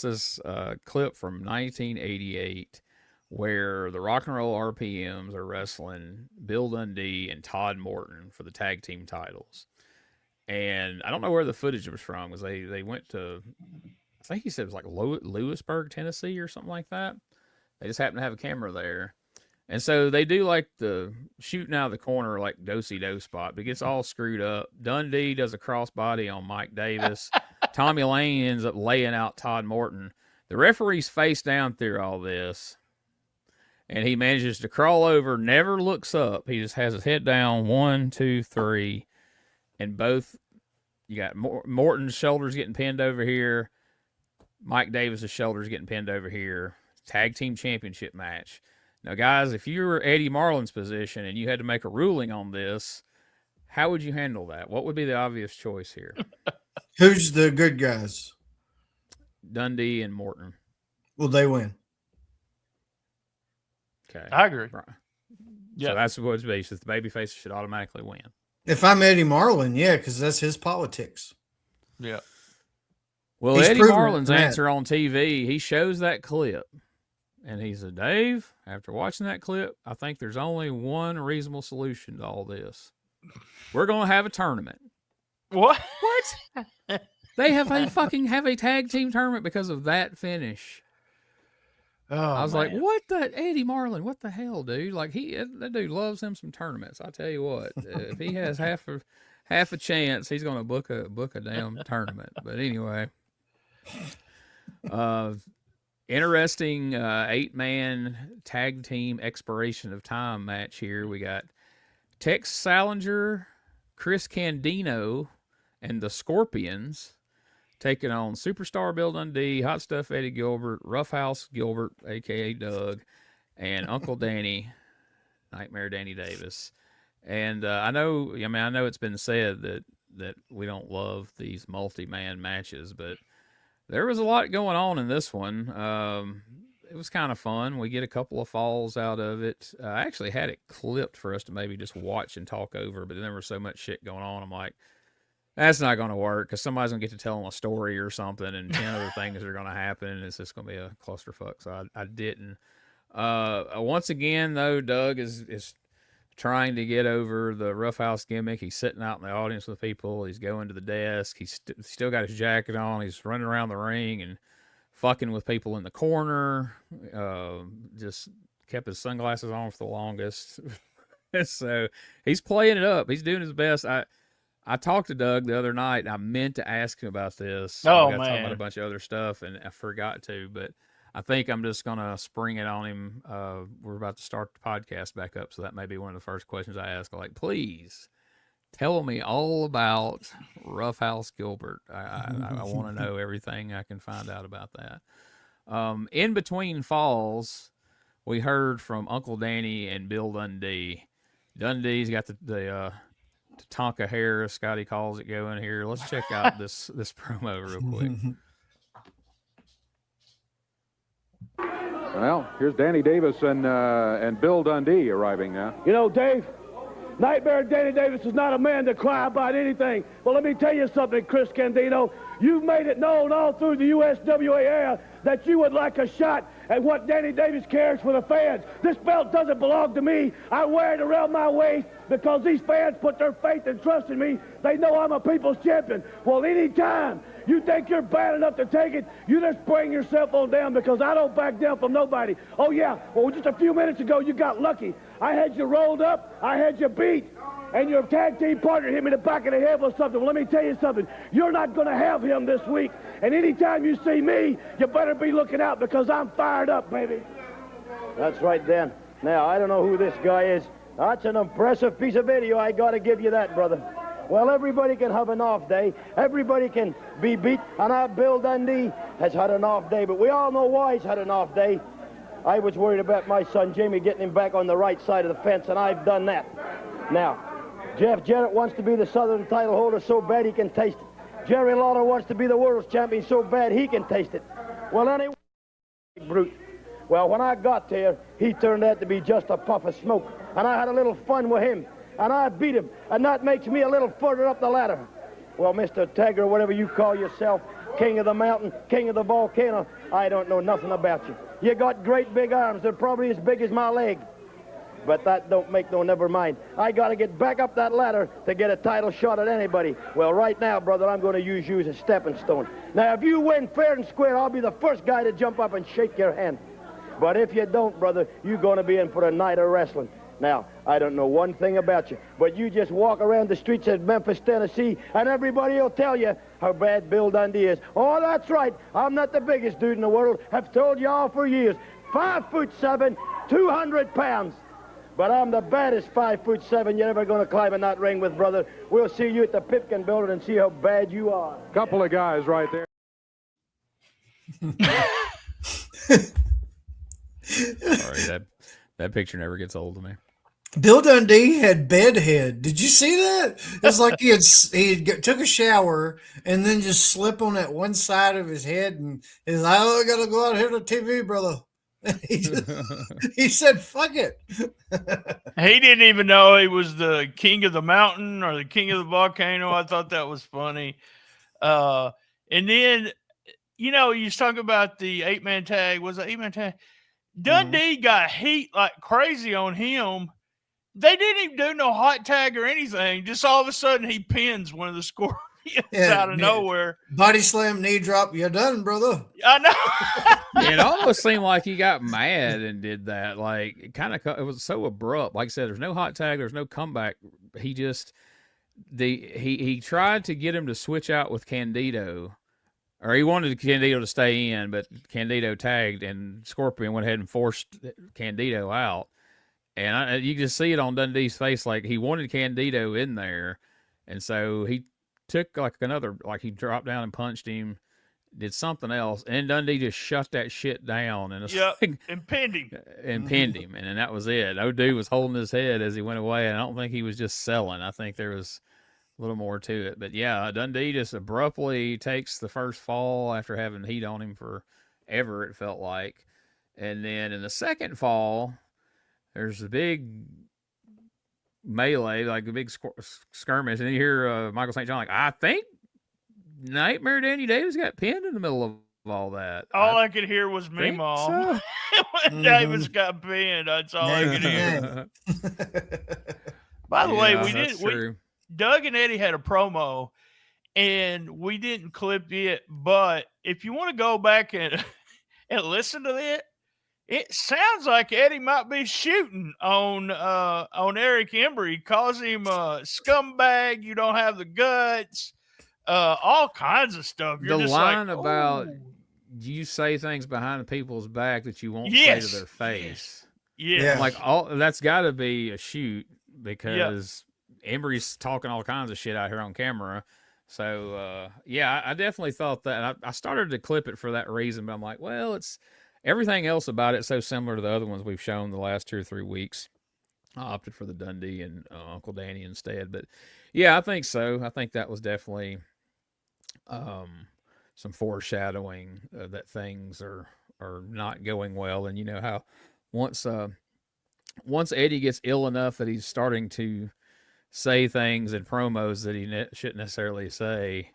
this clip from 1988 where the Rock and Roll RPMs are wrestling Bill Dundee and Todd Morton for the tag team titles. And I don't know where the footage was from, because they went to, I think he said it was like Lewisburg, Tennessee or something like that. They just happened to have a camera there. And so they do like the shooting out of the corner, like do-si-do spot, but it gets all screwed up. Dundee does a crossbody on Mike Davis. Tommy Lane ends up laying out Todd Morton. The referee's face down through all this, and he manages to crawl over, never looks up. He just has his head down, 1, 2, 3, and both, you got Morton's shoulders getting pinned over here, Mike Davis's shoulders getting pinned over here. Tag team championship match. Now, guys, if you were Eddie Marlin's position and you had to make a ruling on this, how would you handle that? What would be the obvious choice here? Who's the good guys? Dundee and Morton. Well, they win. Okay. I agree. Right. Yeah. So that's what it's based. The babyface should automatically win. If I'm Eddie Marlin, yeah, because that's his politics. Yeah. Well, He's Eddie proven Marlin's that. answer on TV, he shows that clip. And he said, Dave, after watching that clip, I think there's only one reasonable solution to all this. We're going to have a tournament. What? They fucking have a tag team tournament because of that finish. Oh, I was man. like, what the Eddie Marlin? What the hell, dude? Like that dude loves him some tournaments. I tell you what, if he has half a chance, he's going to book a damn tournament. But anyway, interesting 8-man tag team expiration of time match here. We got Tex Salinger, Chris Candido, and the Scorpions taking on Superstar Bill Dundee, Hot Stuff Eddie Gilbert, Roughhouse Gilbert, a.k.a. Doug, and Uncle Danny, Nightmare Danny Davis. And I know it's been said that we don't love these multi-man matches, but there was a lot going on in this one. It was kind of fun. We get a couple of falls out of it. I actually had it clipped for us to maybe just watch and talk over, but then there was so much shit going on. I'm like, that's not going to work, because somebody's going to get to tell them a story or something, and 10 other things are going to happen, and it's just going to be a clusterfuck. So I didn't. Once again, though, Doug is trying to get over the roughhouse gimmick. He's sitting out in the audience with people. He's going to the desk. He's still got his jacket on. He's running around the ring and fucking with people in the corner. Just kept his sunglasses on for the longest. So he's playing it up. He's doing his best. I talked to Doug the other night, and I meant to ask him about this. Oh, we got to talk man. about a bunch of other stuff, and I forgot to, but I think I'm just going to spring it on him. We're about to start the podcast back up, so that may be one of the first questions I ask. Like, please tell me all about Roughhouse Gilbert. I want to know everything I can find out about that. In between falls, we heard from Uncle Danny and Bill Dundee. Dundee's got the Tonka hair, Scotty calls it, going here. Let's check out this promo real quick. Well, here's Danny Davis and Bill Dundee arriving now. You know, Dave, Nightmare Danny Davis is not a man to cry about anything. But let me tell you something, Chris Candido. You've made it known all through the USWA area that you would like a shot at what Danny Davis cares for the fans. This belt doesn't belong to me. I wear it around my waist because these fans put their faith and trust in me. They know I'm a people's champion. Well, anytime you think you're bad enough to take it, you just bring yourself on down because I don't back down from nobody. Oh, yeah, well, just a few minutes ago, you got lucky. I had you rolled up. I had you beat. And your tag team partner hit me in the back of the head with something. Well, let me tell you something. You're not going to have him this week. And anytime you see me, you better be looking out because I'm fired up, baby. That's right, Dan. Now, I don't know who this guy is. That's an impressive piece of video. I got to give you that, brother. Well, everybody can have an off day. Everybody can be beat. And our Bill Dundee has had an off day. But we all know why he's had an off day. I was worried about my son, Jamie, getting him back on the right side of the fence, and I've done that. Now, Jeff Jarrett wants to be the Southern title holder so bad he can taste it. Jerry Lawler wants to be the world's champion so bad he can taste it. Well, anyway, brute. Well, when I got there, he turned out to be just a puff of smoke. And I had a little fun with him. And I beat him. And that makes me a little further up the ladder. Well, Mr. Ta-Gar, whatever you call yourself, king of the mountain, king of the volcano, I don't know nothing about you. You got great big arms. They're probably as big as my leg. But that don't make no never mind. I got to get back up that ladder to get a title shot at anybody. Well, right now, brother, I'm going to use you as a stepping stone. Now, if you win fair and square, I'll be the first guy to jump up and shake your hand. But if you don't, brother, you're going to be in for a night of wrestling. Now, I don't know one thing about you, but you just walk around the streets of Memphis, Tennessee, and everybody will tell you how bad Bill Dundee is. Oh, that's right. I'm not the biggest dude in the world. I've told you all for years. 5'7", 200 pounds. But I'm the baddest 5'7" you're ever going to climb in that ring with, brother. We'll see you at the Pipkin building and see how bad you are. Couple of guys right there. Sorry, that picture never gets old to me. Bill Dundee had bedhead. Did you see that? It's like he took a shower and then just slip on that one side of his head and he's like, "Oh, I gotta go out here to TV, brother." He said, "Fuck it." He didn't even know he was the king of the mountain or the king of the volcano. I thought that was funny. And then, you know, you was talking about the 8-man tag. Was it 8-man tag? Dundee got heat like crazy on him. They didn't even do no hot tag or anything. Just all of a sudden he pins one of the scorpions out of nowhere. Body slam, knee drop. You're done, brother. I know. It almost seemed like he got mad and did that. Like it was so abrupt. Like I said, there's no hot tag. There's no comeback. He just he tried to get him to switch out with Candido, or he wanted Candido to stay in, but Candido tagged and Scorpion went ahead and forced Candido out. And you can see it on Dundee's face, like he wanted Candido in there, and so he took he dropped down and punched him, did something else, and Dundee just shut that shit down and and pinned him. And pinned him, and then that was it. Old dude was holding his head as he went away, and I don't think he was just selling. I think there was a little more to it. But yeah, Dundee just abruptly takes the first fall after having heat on him forever, it felt like. And then in the second fall, there's a big melee, like a big skirmish, and you hear Michael St. John like, "I think Nightmare Danny Davis got pinned in the middle of all that." All I could hear was me, Mom. So. When Davis got pinned, that's all I could hear. By the way, Doug and Eddie had a promo, and we didn't clip it, but if you want to go back and listen to it, it sounds like Eddie might be shooting on Eric Embry, calls him a scumbag, you don't have the guts, all kinds of stuff. You're the just line like, about you say things behind people's back that you won't say to their face. Yeah. Like that's got to be a shoot because Embry's talking all kinds of shit out here on camera. So, I definitely thought that. I started to clip it for that reason, but I'm like, well, it's everything else about it so similar to the other ones we've shown the last 2 or 3 weeks. I opted for the Dundee and Uncle Danny instead. But, yeah, I think so. I think that was definitely some foreshadowing that things are not going well. And you know how once Eddie gets ill enough that he's starting to say things in promos that he shouldn't necessarily say,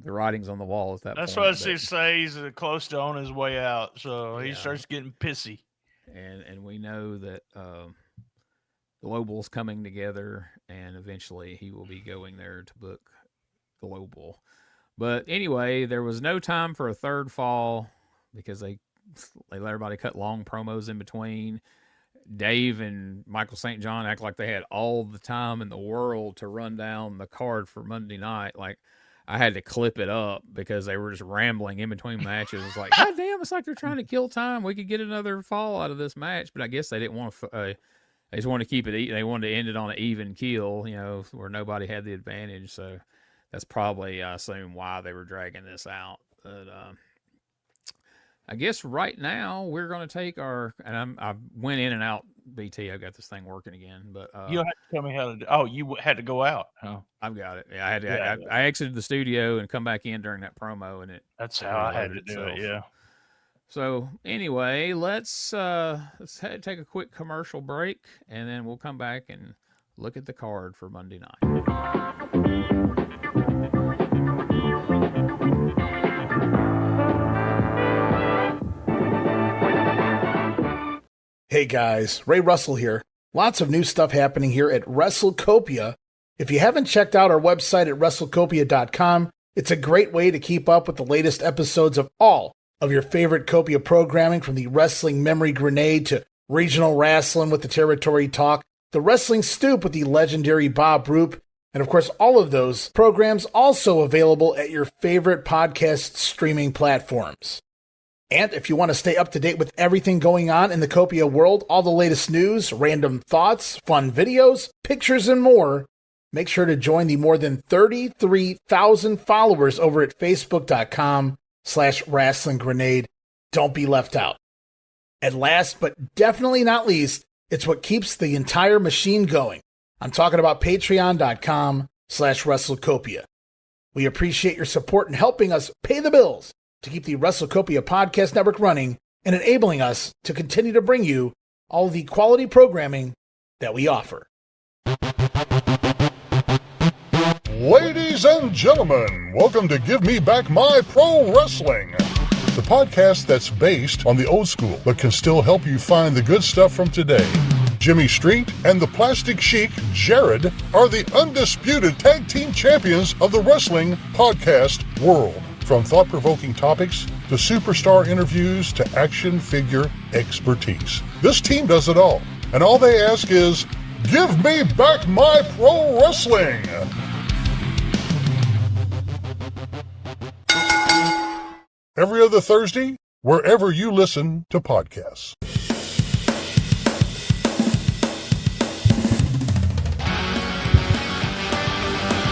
the writing's on the wall at that That's point. what I was going to say. He's close to on his way out, so he starts getting pissy. And we know that Global's coming together, and eventually he will be going there to book Global. But anyway, there was no time for a third fall because they let everybody cut long promos in between. Dave and Michael St. John act like they had all the time in the world to run down the card for Monday night. Like, I had to clip it up because they were just rambling in between matches. It's like, God damn, it's like they're trying to kill time. We could get another fall out of this match, but I guess they didn't want to. They just wanted to keep it. They wanted to end it on an even keel, where nobody had the advantage. So that's probably, I assume, why they were dragging this out. But I guess right now we're going to take I went in and out. BT, I've got this thing working again, but you'll have to tell me how to do. Oh, you had to go out. Oh, I've got it. Yeah, I had to. I exited the studio and come back in during that promo, and that's how I had to do it. Yeah. So anyway, let's take a quick commercial break, and then we'll come back and look at the card for Monday night. Hey guys, Ray Russell here. Lots of new stuff happening here at WrestleCopia. If you haven't checked out our website at WrestleCopia.com, it's a great way to keep up with the latest episodes of all of your favorite Copia programming, from the Wrestling Memory Grenade to Regional Wrestling with the Territory Talk, the Wrestling Stoop with the legendary Bob Roop, and of course all of those programs also available at your favorite podcast streaming platforms. And if you want to stay up to date with everything going on in the Copia world, all the latest news, random thoughts, fun videos, pictures, and more, make sure to join the more than 33,000 followers over at Facebook.com/Wrestling Grenade. Don't be left out. And last but definitely not least, it's what keeps the entire machine going. I'm talking about Patreon.com/WrestleCopia. We appreciate your support in helping us pay the bills to keep the WrestleCopia Podcast Network running and enabling us to continue to bring you all the quality programming that we offer. Ladies and gentlemen, welcome to Give Me Back My Pro Wrestling, the podcast that's based on the old school but can still help you find the good stuff from today. Jimmy Street and the Plastic Chic, Jared, are the undisputed tag team champions of the wrestling podcast world. From thought-provoking topics to superstar interviews to action figure expertise. This team does it all. And all they ask is, give me back my pro wrestling! Every other Thursday, wherever you listen to podcasts.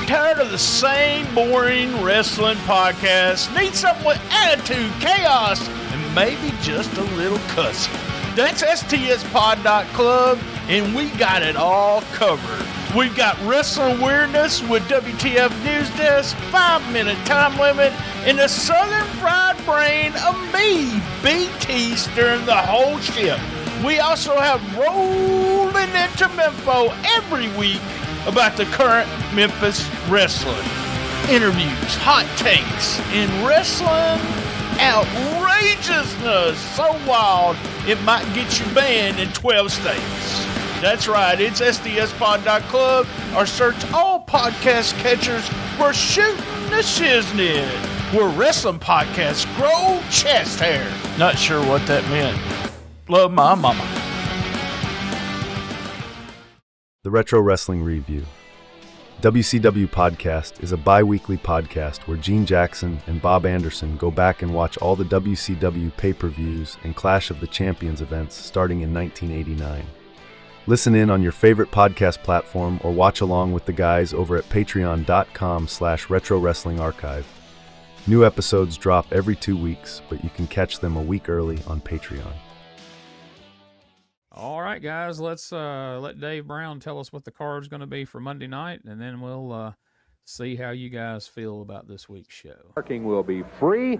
Tired of the same boring wrestling podcast? Need something with attitude, chaos, and maybe just a little cussing? That's STSpod.club, and we got it all covered. We've got wrestling weirdness with WTF News Desk, 5-minute time limit, and the Southern Fried Brain of me, BT, steering the whole ship. We also have rolling into Memphis every week about the current Memphis wrestling. Interviews, hot takes, and wrestling outrageousness so wild it might get you banned in 12 states. That's right, it's SDSpod.club, or search all podcast catchers for Shooting the Shiznit, where wrestling podcasts grow chest hair. Not sure what that meant. Love my mama. The Retro Wrestling Review. WCW Podcast is a bi-weekly podcast where Gene Jackson and Bob Anderson go back and watch all the WCW pay-per-views and Clash of the Champions events starting in 1989. Listen in on your favorite podcast platform or watch along with the guys over at patreon.com/Retro Wrestling Archive. New episodes drop every 2 weeks, but you can catch them a week early on Patreon. All right, guys, let's let Dave Brown tell us what the card's going to be for Monday night, and then we'll see how you guys feel about this week's show. Parking will be free.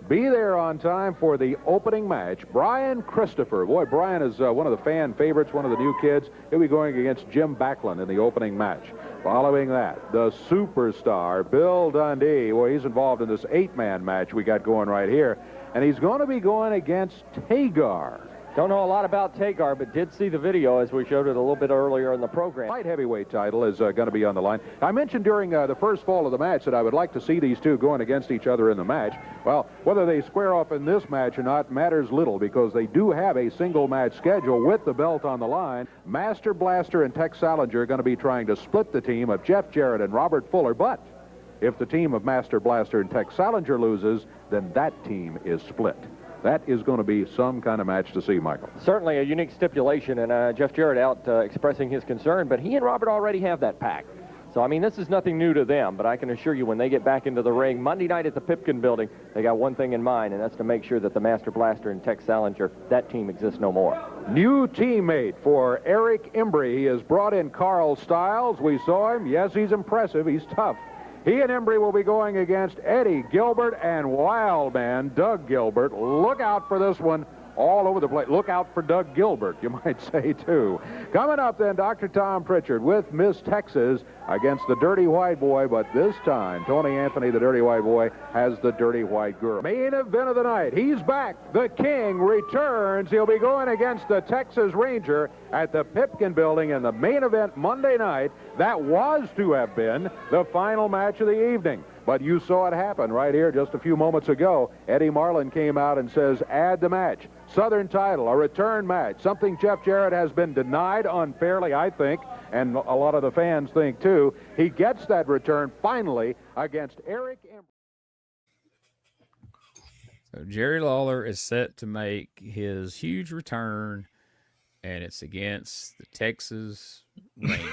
Be there on time for the opening match. Brian Christopher. Boy, Brian is one of the fan favorites, one of the new kids. He'll be going against Jim Backlund in the opening match. Following that, the superstar, Bill Dundee. Well, he's involved in this 8-man match we got going right here. And he's going to be going against Ta-Gar. Don't know a lot about Ta-Gar, but did see the video as we showed it a little bit earlier in the program. Light heavyweight title is going to be on the line. I mentioned during the first fall of the match that I would like to see these two going against each other in the match. Well, whether they square off in this match or not matters little, because they do have a single match schedule with the belt on the line. Master Blaster and Tex Salinger are going to be trying to split the team of Jeff Jarrett and Robert Fuller, but if the team of Master Blaster and Tex Salinger loses, then that team is split. That is going to be some kind of match to see, Michael. Certainly a unique stipulation, and Jeff Jarrett out expressing his concern, but he and Robert already have that pact. So, I mean, this is nothing new to them, but I can assure you when they get back into the ring Monday night at the Pipkin building, they got one thing in mind, and that's to make sure that the Master Blaster and Tex Salinger, that team exists no more. New teammate for Eric Embry. He has brought in Carl Stiles. We saw him. Yes, he's impressive. He's tough. He and Embry will be going against Eddie Gilbert and Wildman Doug Gilbert. Look out for this one all over the place. Look out for Doug Gilbert, you might say, too. Coming up then, Dr. Tom Prichard with Miss Texas against the Dirty White Boy, but this time, Tony Anthony, the Dirty White Boy, has the Dirty White Girl. Main event of the night. He's back. The King returns. He'll be going against the Texas Ranger at the Pipkin building in the main event Monday night. That was to have been the final match of the evening. But you saw it happen right here just a few moments ago. Eddie Marlin came out and says, add the match. Southern title, a return match, something Jeff Jarrett has been denied unfairly, I think, and a lot of the fans think too. He gets that return finally against Eric Embry. So Jerry Lawler is set to make his huge return, and it's against the Texas Ranger.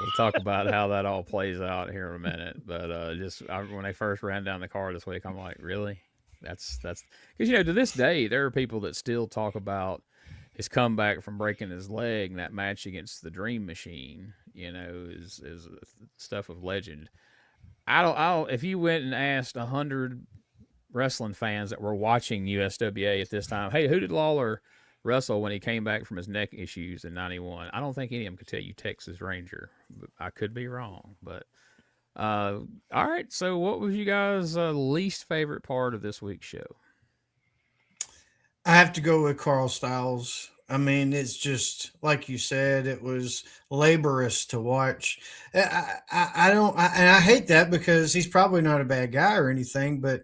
We'll talk about how that all plays out here in a minute. But when they first ran down the card this week, I'm like, really? That's because, to this day, there are people that still talk about his comeback from breaking his leg, and that match against the Dream Machine, is stuff of legend. If you went and asked 100 wrestling fans that were watching USWA at this time, hey, who did Lawler wrestle when he came back from his neck issues in 91? I don't think any of them could tell you Texas Ranger. I could be wrong, but all right. So what was you guys' least favorite part of this week's show? I have to go with Carl Stiles. I mean, it's just like you said, it was laborious to watch. I hate that because he's probably not a bad guy or anything, but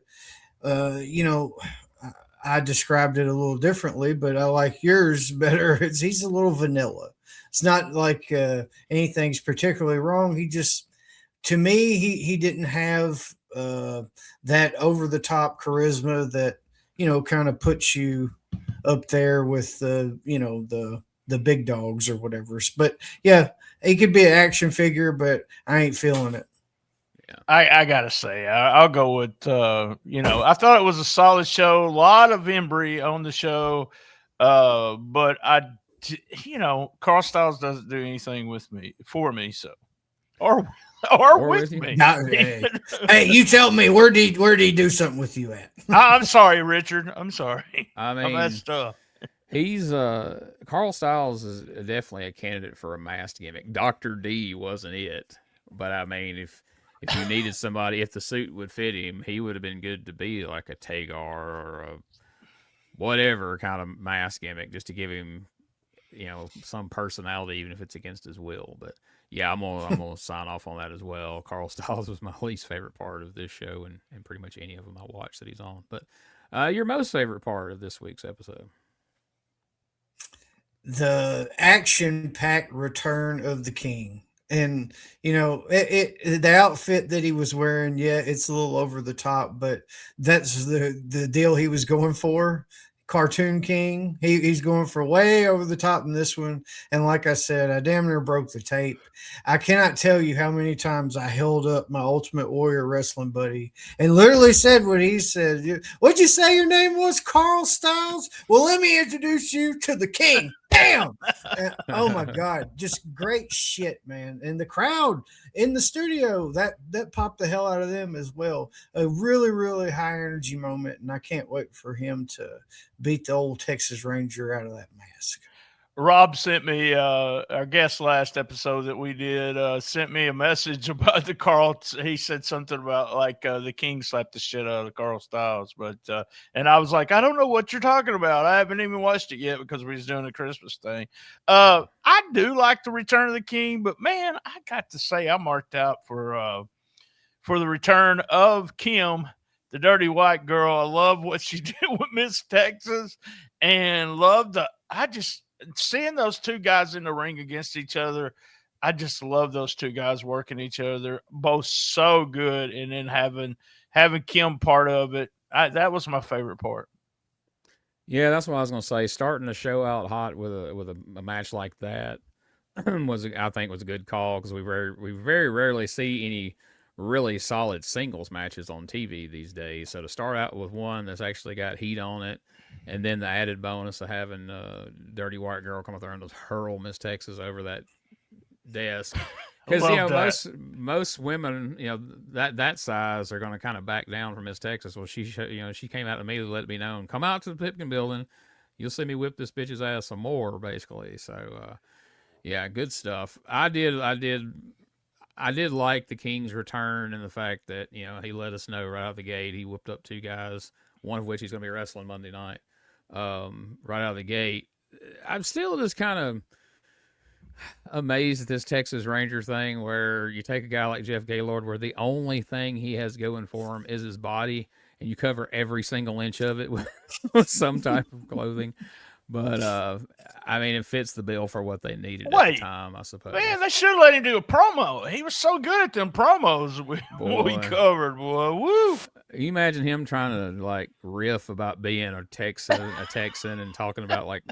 I described it a little differently, but I like yours better. He's a little vanilla. It's not like anything's particularly wrong. He just, to me, he didn't have that over-the-top charisma that, kind of puts you up there with the big dogs or whatever. But, yeah, he could be an action figure, but I ain't feeling it. I gotta say, I'll go with I thought it was a solid show. A lot of Embry on the show, but Carl Stiles doesn't do anything for me. So, or with me. Hey, you tell me where did he do something with you at? I'm sorry, Richard. I'm sorry. I mean, I messed up. He's Carl Stiles is definitely a candidate for a masked gimmick. Dr. D wasn't it, but I mean, if you needed somebody, if the suit would fit him, he would have been good to be like a Ta-Gar or a whatever kind of mask gimmick, just to give him, some personality, even if it's against his will. But yeah, I'm gonna sign off on that as well. Carl Stiles was my least favorite part of this show, and pretty much any of them I watch that he's on. But your most favorite part of this week's episode? The action-packed return of the King. And, the outfit that he was wearing, yeah, it's a little over the top, but that's the deal he was going for. Cartoon King. He's going for way over the top in this one. And like I said, I damn near broke the tape. I cannot tell you how many times I held up my Ultimate Warrior wrestling buddy and literally said what he said. What'd you say your name was, Carl Stiles? Well, let me introduce you to the King. bam. Oh my God, just great shit, man. And the crowd in the studio, that popped the hell out of them as well. A really, really high energy moment, and I can't wait for him to beat the old Texas Ranger out of that mask. Rob sent me, our guest last episode that we did, sent me a message about the Carl. He said something about like the King slapped the shit out of Carl Stiles, but and I was like, I don't know what you're talking about. I haven't even watched it yet because we was doing the Christmas thing. I do like the Return of the King, but man, I got to say I marked out for the return of Kim, the dirty white girl. I love what she did with Miss Texas, and seeing those two guys in the ring against each other. I just love those two guys working each other, both so good. And then having Kim part of it, that was my favorite part. Yeah, that's what I was going to say. Starting the show out hot with a match like that I think was a good call, because we very rarely see any really solid singles matches on TV these days. So to start out with one that's actually got heat on it, and then the added bonus of having dirty white girl come up there and just hurl Miss Texas over that desk. Because most women, that size are going to kind of back down from Miss Texas. Well, she came out immediately, let it be known, come out to the Pipkin building, you'll see me whip this bitch's ass some more, basically. So yeah, good stuff. I did like the King's return, and the fact that he let us know right out the gate he whipped up two guys, one of which he's going to be wrestling Monday night. Right out of the gate, I'm still just kind of amazed at this Texas Ranger thing, where you take a guy like Jeff Gaylord, where the only thing he has going for him is his body, and you cover every single inch of it with some type of clothing. But I mean, it fits the bill for what they needed at the time, I suppose. Man, they should have let him do a promo. He was so good at them promos we covered, boy. Woo! You imagine him trying to like riff about being a Texan, and talking about like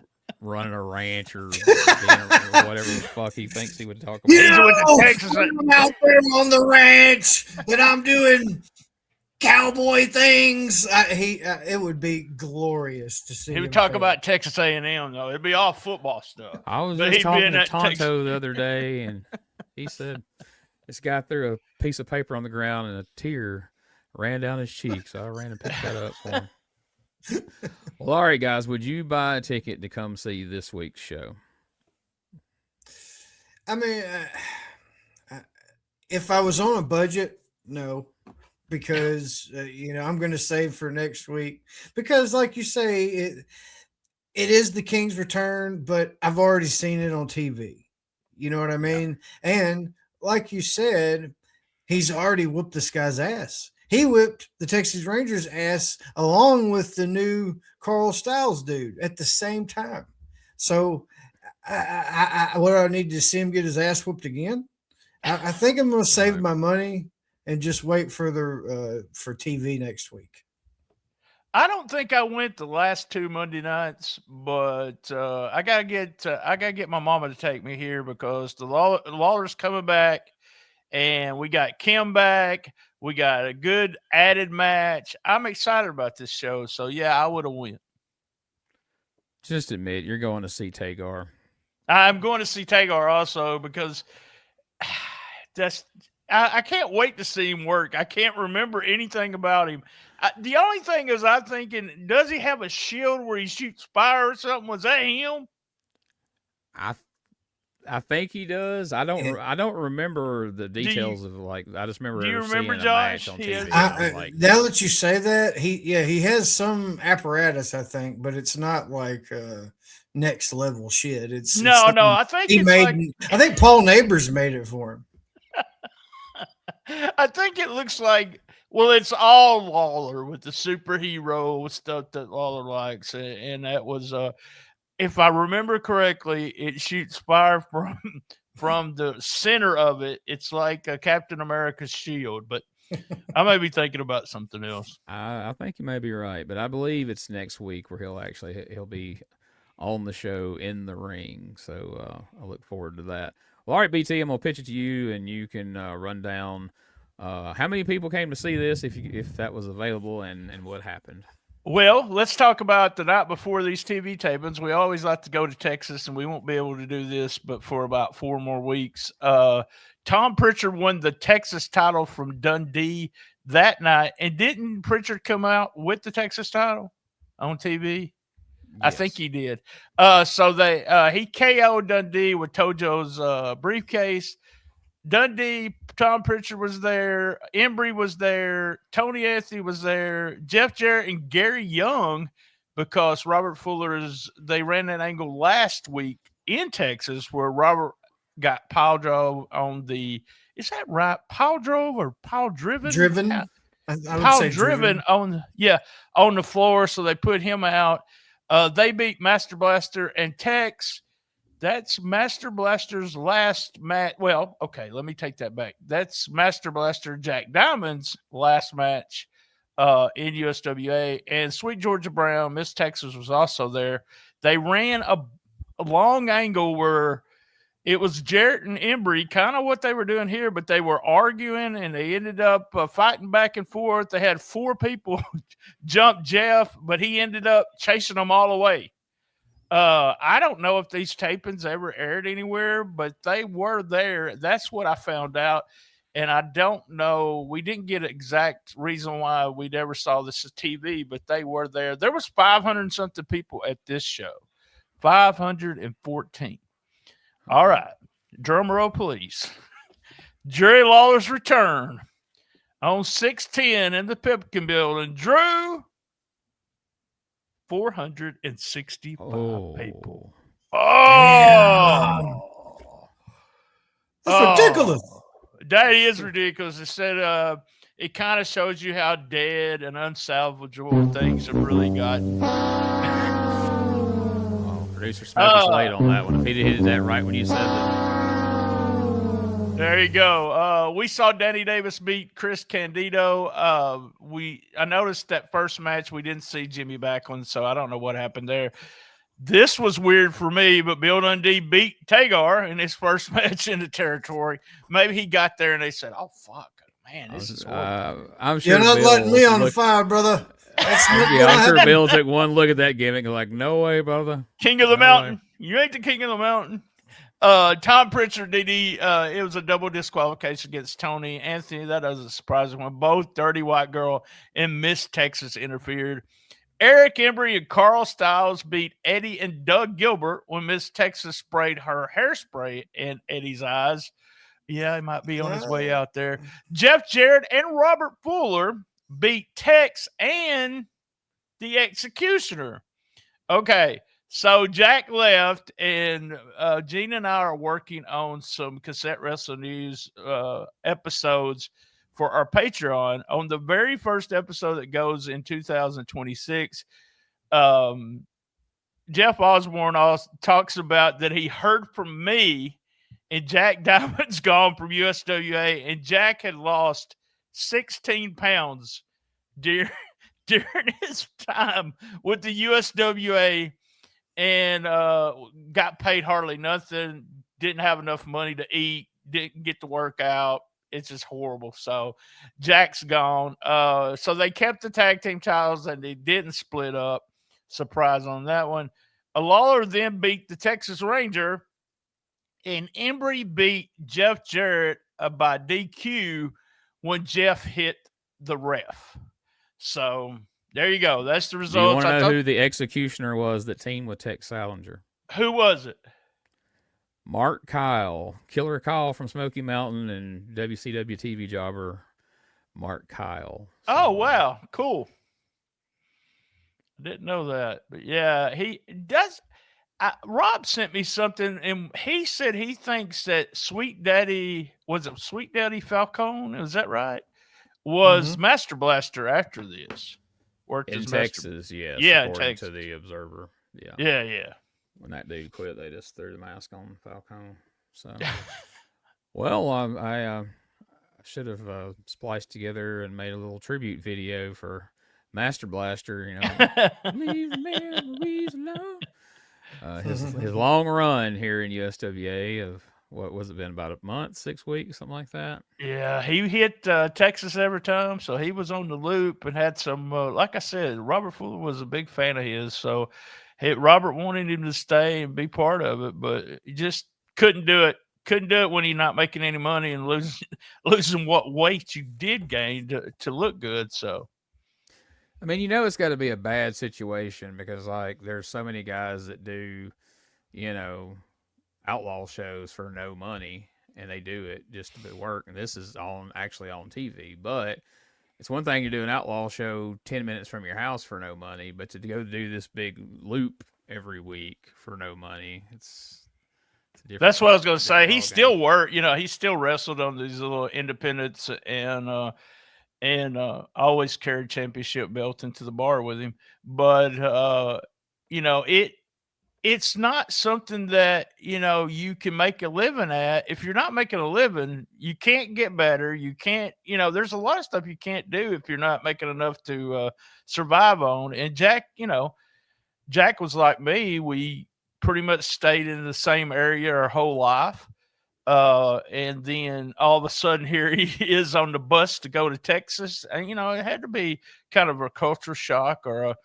running a ranch or whatever the fuck he thinks he would talk about. I'm out there on the ranch, and I'm doing cowboy things. It would be glorious to see. He would talk about Texas A&M, though. It'd be all football stuff. I was just talking to Tonto the other day, and he said this guy threw a piece of paper on the ground, and a tear ran down his cheek. So I ran and picked that up for him. Well, all right, guys, would you buy a ticket to come see this week's show? I mean, if I was on a budget, no. Because I'm going to save for next week, because like you say, it is the King's return, but I've already seen it on TV. You know what I mean? Yeah. And like you said, he's already whooped this guy's ass. He whipped the Texas Rangers ass along with the new Carl Stiles dude at the same time. So what do I need to see him get his ass whooped again? I think I'm going to save my money and just wait for TV next week. I don't think I went the last two Monday nights, but I gotta get my mama to take me here, because the Lawler's coming back, and we got Kim back. We got a good added match. I'm excited about this show. So yeah, I would have went. Just admit you're going to see Ta-Gar. I'm going to see Ta-Gar also, because I can't wait to see him work. I can't remember anything about him. The only thing is, I'm thinking, does he have a shield where he shoots fire or something? Was that him? I think he does. I don't remember the details of I just remember. Do you remember, seeing Josh? a match on TV. Now that you say that, he has some apparatus, I think, but it's not like next level shit. It's no. I think I think Paul Neighbors made it for him. I think it looks like, well, it's all Lawler with the superhero stuff that Lawler likes, and that was if I remember correctly, it shoots fire from the center of it. It's like a Captain America's shield, but I may be thinking about something else. I think you may be right, but I believe it's next week where he'll be on the show in the ring. So I look forward to that. Well, all right, BT, I'm gonna pitch it to you, and you can run down how many people came to see this, if that was available, and what happened. Well, let's talk about the night before these TV tapings. We always like to go to Texas, and we won't be able to do this, but for about 4 more weeks. Tom Prichard won the Texas title from Dundee that night, and didn't Prichard come out with the Texas title on TV? Yes. I think he did. So he KO'd Dundee with Tojo's briefcase. Dundee, Tom Prichard was there. Embry was there. Tony Anthony was there. Jeff Jarrett and Gary Young, because Robert they ran that angle last week in Texas where Robert got pile drove on the, is that right? Pile drove or pile driven? Driven. I would pile say driven on the floor. So they put him out. They beat Master Blaster and Tex. That's Master Blaster's last match. Well, okay, let me take that back. That's Master Blaster Jack Diamond's last match in USWA. And Sweet Georgia Brown, Miss Texas, was also there. They ran a long angle where it was Jarrett and Embry, kind of what they were doing here, but they were arguing, and they ended up fighting back and forth. They had 4 people jump Jeff, but he ended up chasing them all away. I don't know if these tapings ever aired anywhere, but they were there. That's what I found out. And I don't know. We didn't get an exact reason why we never saw this on TV, but they were there. There was 500 and something people at this show. 514. All right. Drum roll, please. Jerry Lawler's return on 610 in the Pipkin building. Drew 465 people. Oh, that's ridiculous. That is ridiculous. It said it kind of shows you how dead and unsalvageable things have really gotten. Producer Smokey's late on that one. If he hit that right when you said that. There you go. We saw Danny Davis beat Chris Candido. I noticed that first match we didn't see Jimmy Backlund, so I don't know what happened there. This was weird for me, but Bill Dundee beat Ta-Gar in his first match in the territory. Maybe he got there and they said, "Oh fuck, man, this is horrible." I'm sure you're not Bill letting me on the fire, brother. I'm sure Bill took one look at that gimmick and like, "No way, brother. King of the mountain. Way. You ain't the king of the mountain." Tom Prichard, it was a double disqualification against Tony Anthony. That doesn't surprise me. Both Dirty White Girl and Miss Texas interfered. Eric Embry and Carl Stiles beat Eddie and Doug Gilbert when Miss Texas sprayed her hairspray in Eddie's eyes. Yeah, he might be on his way out there. Jeff Jarrett and Robert Fuller beat Tex and the Executioner. Okay. So Jack left, and Gene and I are working on some Cassette Wrestling News episodes for our Patreon. On the very first episode that goes in 2026, Jeff Osborne also talks about that he heard from me, and Jack Diamond's gone from USWA, and Jack had lost 16 pounds during his time with the USWA. And got paid hardly nothing, didn't have enough money to eat, didn't get to work out. It's just horrible. So Jack's gone. So they kept the tag team titles, and they didn't split up. Surprise on that one. Lawler then beat the Texas Ranger, and Embry beat Jeff Jarrett by DQ when Jeff hit the ref. So there you go. That's the Do results. you want to know who the Executioner was that teamed with Tex Salinger? Who was it? Mark Kyle. Killer Kyle from Smoky Mountain and WCW TV jobber Mark Kyle. So, oh, wow. Cool. I didn't know that. But, yeah, he does. Rob sent me something, and he said he thinks that Sweet Daddy Falcone? Is that right? Was Master Blaster after this. Worked in as Texas, yes. Yeah, according Texas. to the Observer. Yeah. Yeah. When that dude quit, they just threw the mask on Falcone. So, well, I should have spliced together and made a little tribute video for Master Blaster. You know, leave the memories alone. His long run here in USWA of what was it been, about a month, 6 weeks, something like that? Yeah, he hit Texas every time, so he was on the loop and had some. Like I said, Robert Fuller was a big fan of his, so Robert wanted him to stay and be part of it, but he just couldn't do it. Couldn't do it when you're not making any money and losing what weight you did gain to look good. So, I mean, you know, it's got to be a bad situation because, like, there's so many guys that do, you know, outlaw shows for no money, and they do it just to work. And this is actually on TV, but it's one thing to do an outlaw show 10 minutes from your house for no money, but to go do this big loop every week for no money, it's a different. That's what I was going to say. He ballgame. still worked, you know, he still wrestled on these little independents and always carried championship belt into the bar with him. But, you know, it's not something that, you know, you can make a living at. If you're not making a living, you can't get better. You can't, you know, there's a lot of stuff you can't do if you're not making enough to survive on. And Jack, you know, Jack was like me. We pretty much stayed in the same area our whole life. And then all of a sudden here he is on the bus to go to Texas. And, you know, it had to be kind of a culture shock or a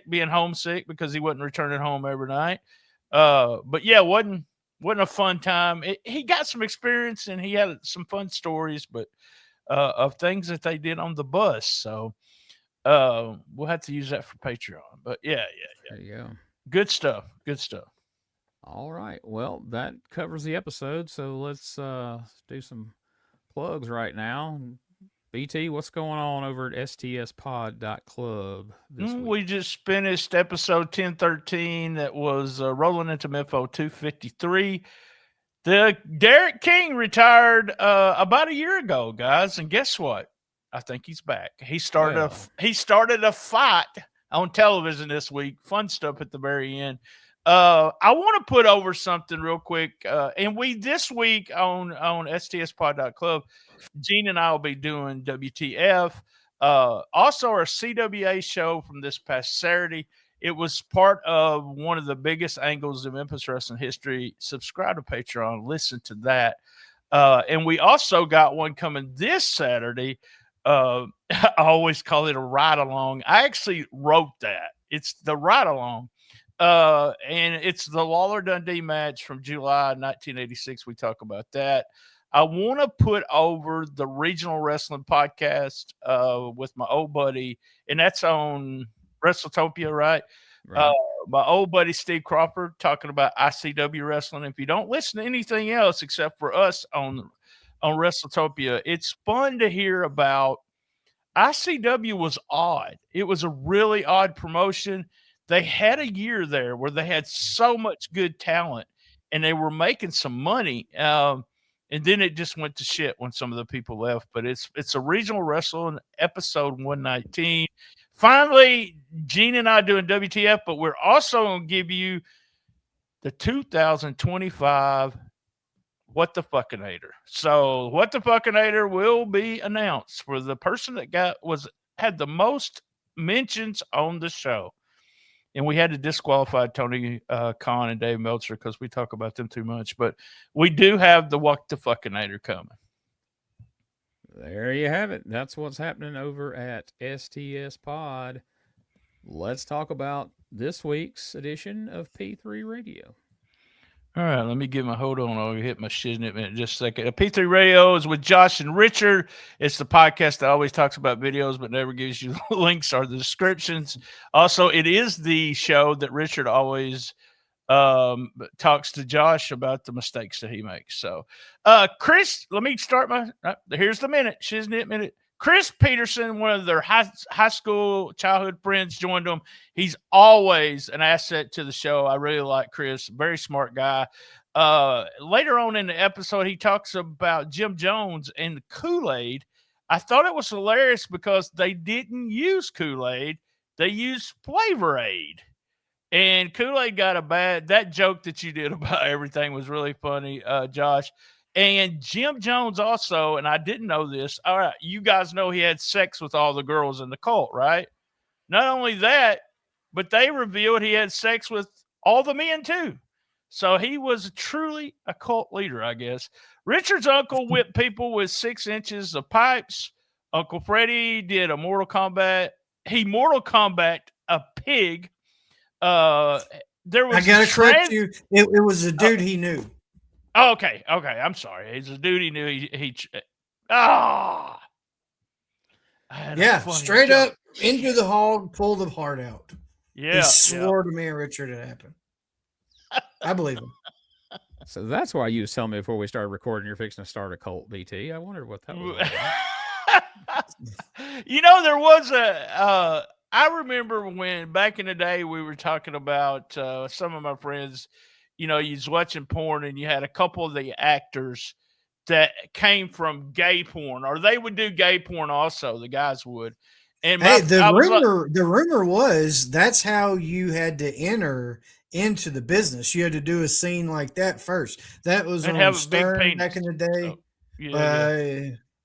being homesick because he wasn't returning home every night. But yeah, wasn't a fun time. He got some experience and he had some fun stories, but, of things that they did on the bus. So, we'll have to use that for Patreon, but yeah. There you go. Good stuff. Good stuff. All right. Well, that covers the episode. So let's do some plugs right now. BT, what's going on over at stspod.club this week? We just finished episode 1013 that was rolling into Memphis 253. The Derek King retired about a year ago, guys, and guess what? I think he's back. He started a fight on television this week. Fun stuff at the very end. I want to put over something real quick. And this week on stspod.club, Gene and I will be doing WTF. Also our CWA show from this past Saturday. It was part of one of the biggest angles of Memphis wrestling history. Subscribe to Patreon, listen to that. And we also got one coming this Saturday. I always call it a ride along. I actually wrote that. It's the ride along. And it's the Lawler Dundee match from July 1986. We talk about that. I want to put over the Regional Wrestling Podcast with my old buddy, and that's on WrestleTopia, right? My old buddy Steve Crawford talking about ICW wrestling. If you don't listen to anything else except for us on WrestleTopia, it's fun to hear about. ICW was odd. It was a really odd promotion. They had a year there where they had so much good talent and they were making some money. And then it just went to shit when some of the people left. But it's a regional wrestling episode 119. Finally, Gene and I doing WTF, but we're also going to give you the 2025 What the Fuckinator. So What the Fuckinator will be announced for the person that had the most mentions on the show. And we had to disqualify Tony Khan and Dave Meltzer because we talk about them too much. But we do have the What the Fuckinator coming. There you have it. That's what's happening over at STS Pod. Let's talk about this week's edition of P3 Radio. All right, let me get hold on. I'll hit my shiznit in just a second. P3 Radio is with Josh and Richard. It's the podcast that always talks about videos but never gives you links or the descriptions. Also, it is the show that Richard always talks to Josh about the mistakes that he makes. So, Chris, let me start here's the shiznit minute. Chris Peterson, one of their high school childhood friends, joined them. He's always an asset to the show. I really like Chris. Very smart guy. Later on in the episode, he talks about Jim Jones and Kool-Aid. I thought it was hilarious because they didn't use Kool-Aid. They used Flavor Aid. And Kool-Aid got that joke that you did about everything was really funny, Josh. And Jim Jones also, and I didn't know this. All right, you guys know he had sex with all the girls in the cult, right? Not only that, but they revealed he had sex with all the men too. So he was truly a cult leader, I guess. Richard's uncle whipped people with 6 inches of pipes. Uncle Freddie did a Mortal Kombat. He Mortal Kombat a pig. There was I gotta correct you. It was a dude he knew. Oh, okay. I'm sorry. He's a dude he knew. Yeah, straight up into the hog, pull the heart out. Yeah, he swore to me and Richard it happened. I believe him. So that's why you was telling me before we started recording you're fixing to start a cult, BT. I wondered what that was about. There was I remember when back in the day we were talking about some of my friends, you was watching porn and you had a couple of the actors that came from gay porn, or they would do gay porn also, the guys would. And the rumor was that's how you had to enter into the business. You had to do a scene like that first. That was on Stern back in the day.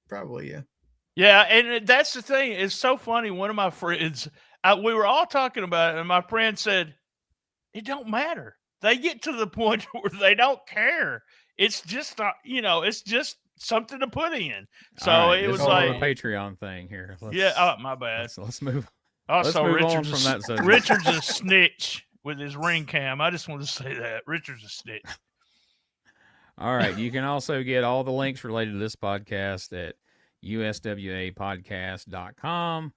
Probably, yeah. Yeah, and that's the thing. It's so funny. One of my friends, we were all talking about it, and my friend said, it don't matter. They get to the point where they don't care. It's just, it's just something to put in. So right, it was like a Patreon thing here. My bad. Let's move. Also, let's move on from that subject. Richard's a snitch with his ring cam. I just want to say that Richard's a snitch. All right. You can also get all the links related to this podcast at USWApodcast.com,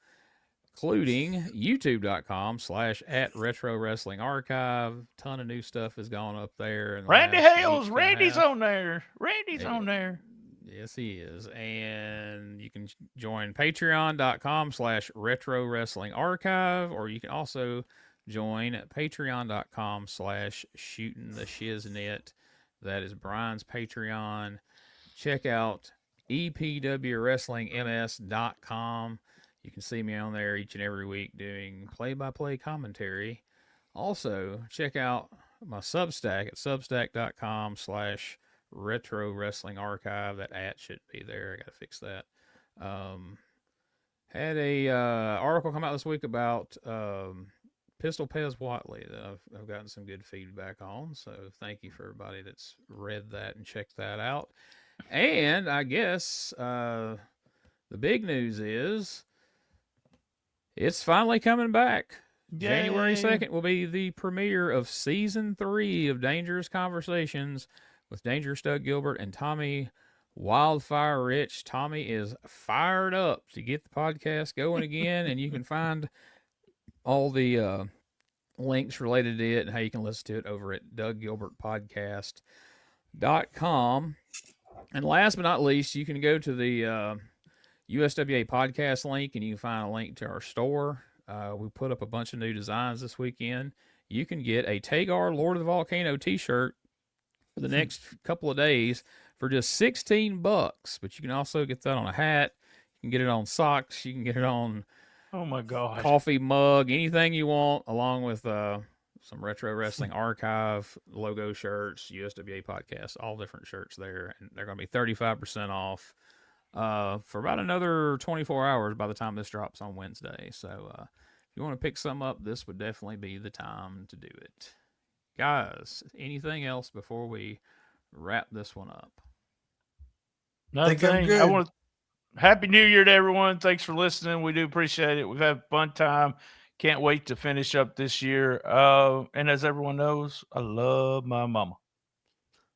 including youtube.com/@retro-wrestling-archive. Ton of new stuff has gone up there. Randy Hales, Randy's on there. Randy's on there. Yes, he is. And you can join patreon.com/retro-wrestling-archive, or you can also join patreon.com/shootingtheshiznit. That is Brian's Patreon. Check out EPWWrestlingMS.com. You can see me on there each and every week doing play-by-play commentary. Also, check out my Substack at substack.com/retro-wrestling-archive. That @ should be there. I got to fix that. Had a article come out this week about Pistol Pez Watley that I've gotten some good feedback on. So thank you for everybody that's read that and checked that out. And I guess the big news is it's finally coming back. Yay. January 2nd will be the premiere of Season 3 of Dangerous Conversations with Dangerous Doug Gilbert and Tommy Wildfire Rich. Tommy is fired up to get the podcast going again, and you can find all the links related to it and how you can listen to it over at DougGilbertPodcast.com. And last but not least, you can go to the USWA podcast link and you can find a link to our store. We put up a bunch of new designs this weekend. You can get a Ta-Gar Lord of the Volcano t-shirt for the next couple of days for just $16, but you can also get that on a hat. You can get it on socks. You can get it on oh my God, coffee mug, anything you want, along with some Retro Wrestling Archive logo shirts, USWA podcast, all different shirts there. And they're going to be 35% off for about another 24 hours by the time this drops on Wednesday. So if you want to pick some up, this would definitely be the time to do it. Guys, anything else before we wrap this one up? Nothing. I want to Happy New Year to everyone. Thanks for listening. We do appreciate it. We've had a fun time. Can't wait to finish up this year. And as everyone knows, I love my mama.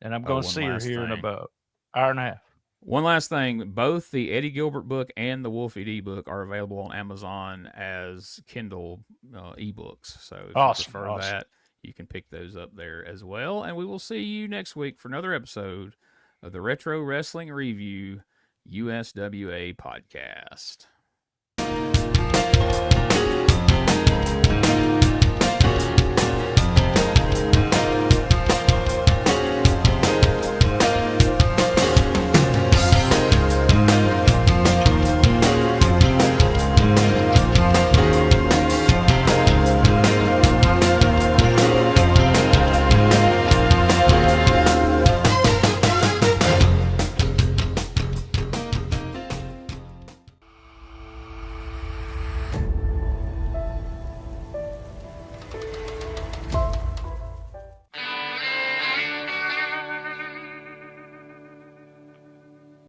And I'm going to see her here in about an hour and a half. One last thing. Both the Eddie Gilbert book and the Wolfie D book are available on Amazon as Kindle ebooks. So if you prefer that, you can pick those up there as well. And we will see you next week for another episode of the Retro Wrestling Review USWA Podcast.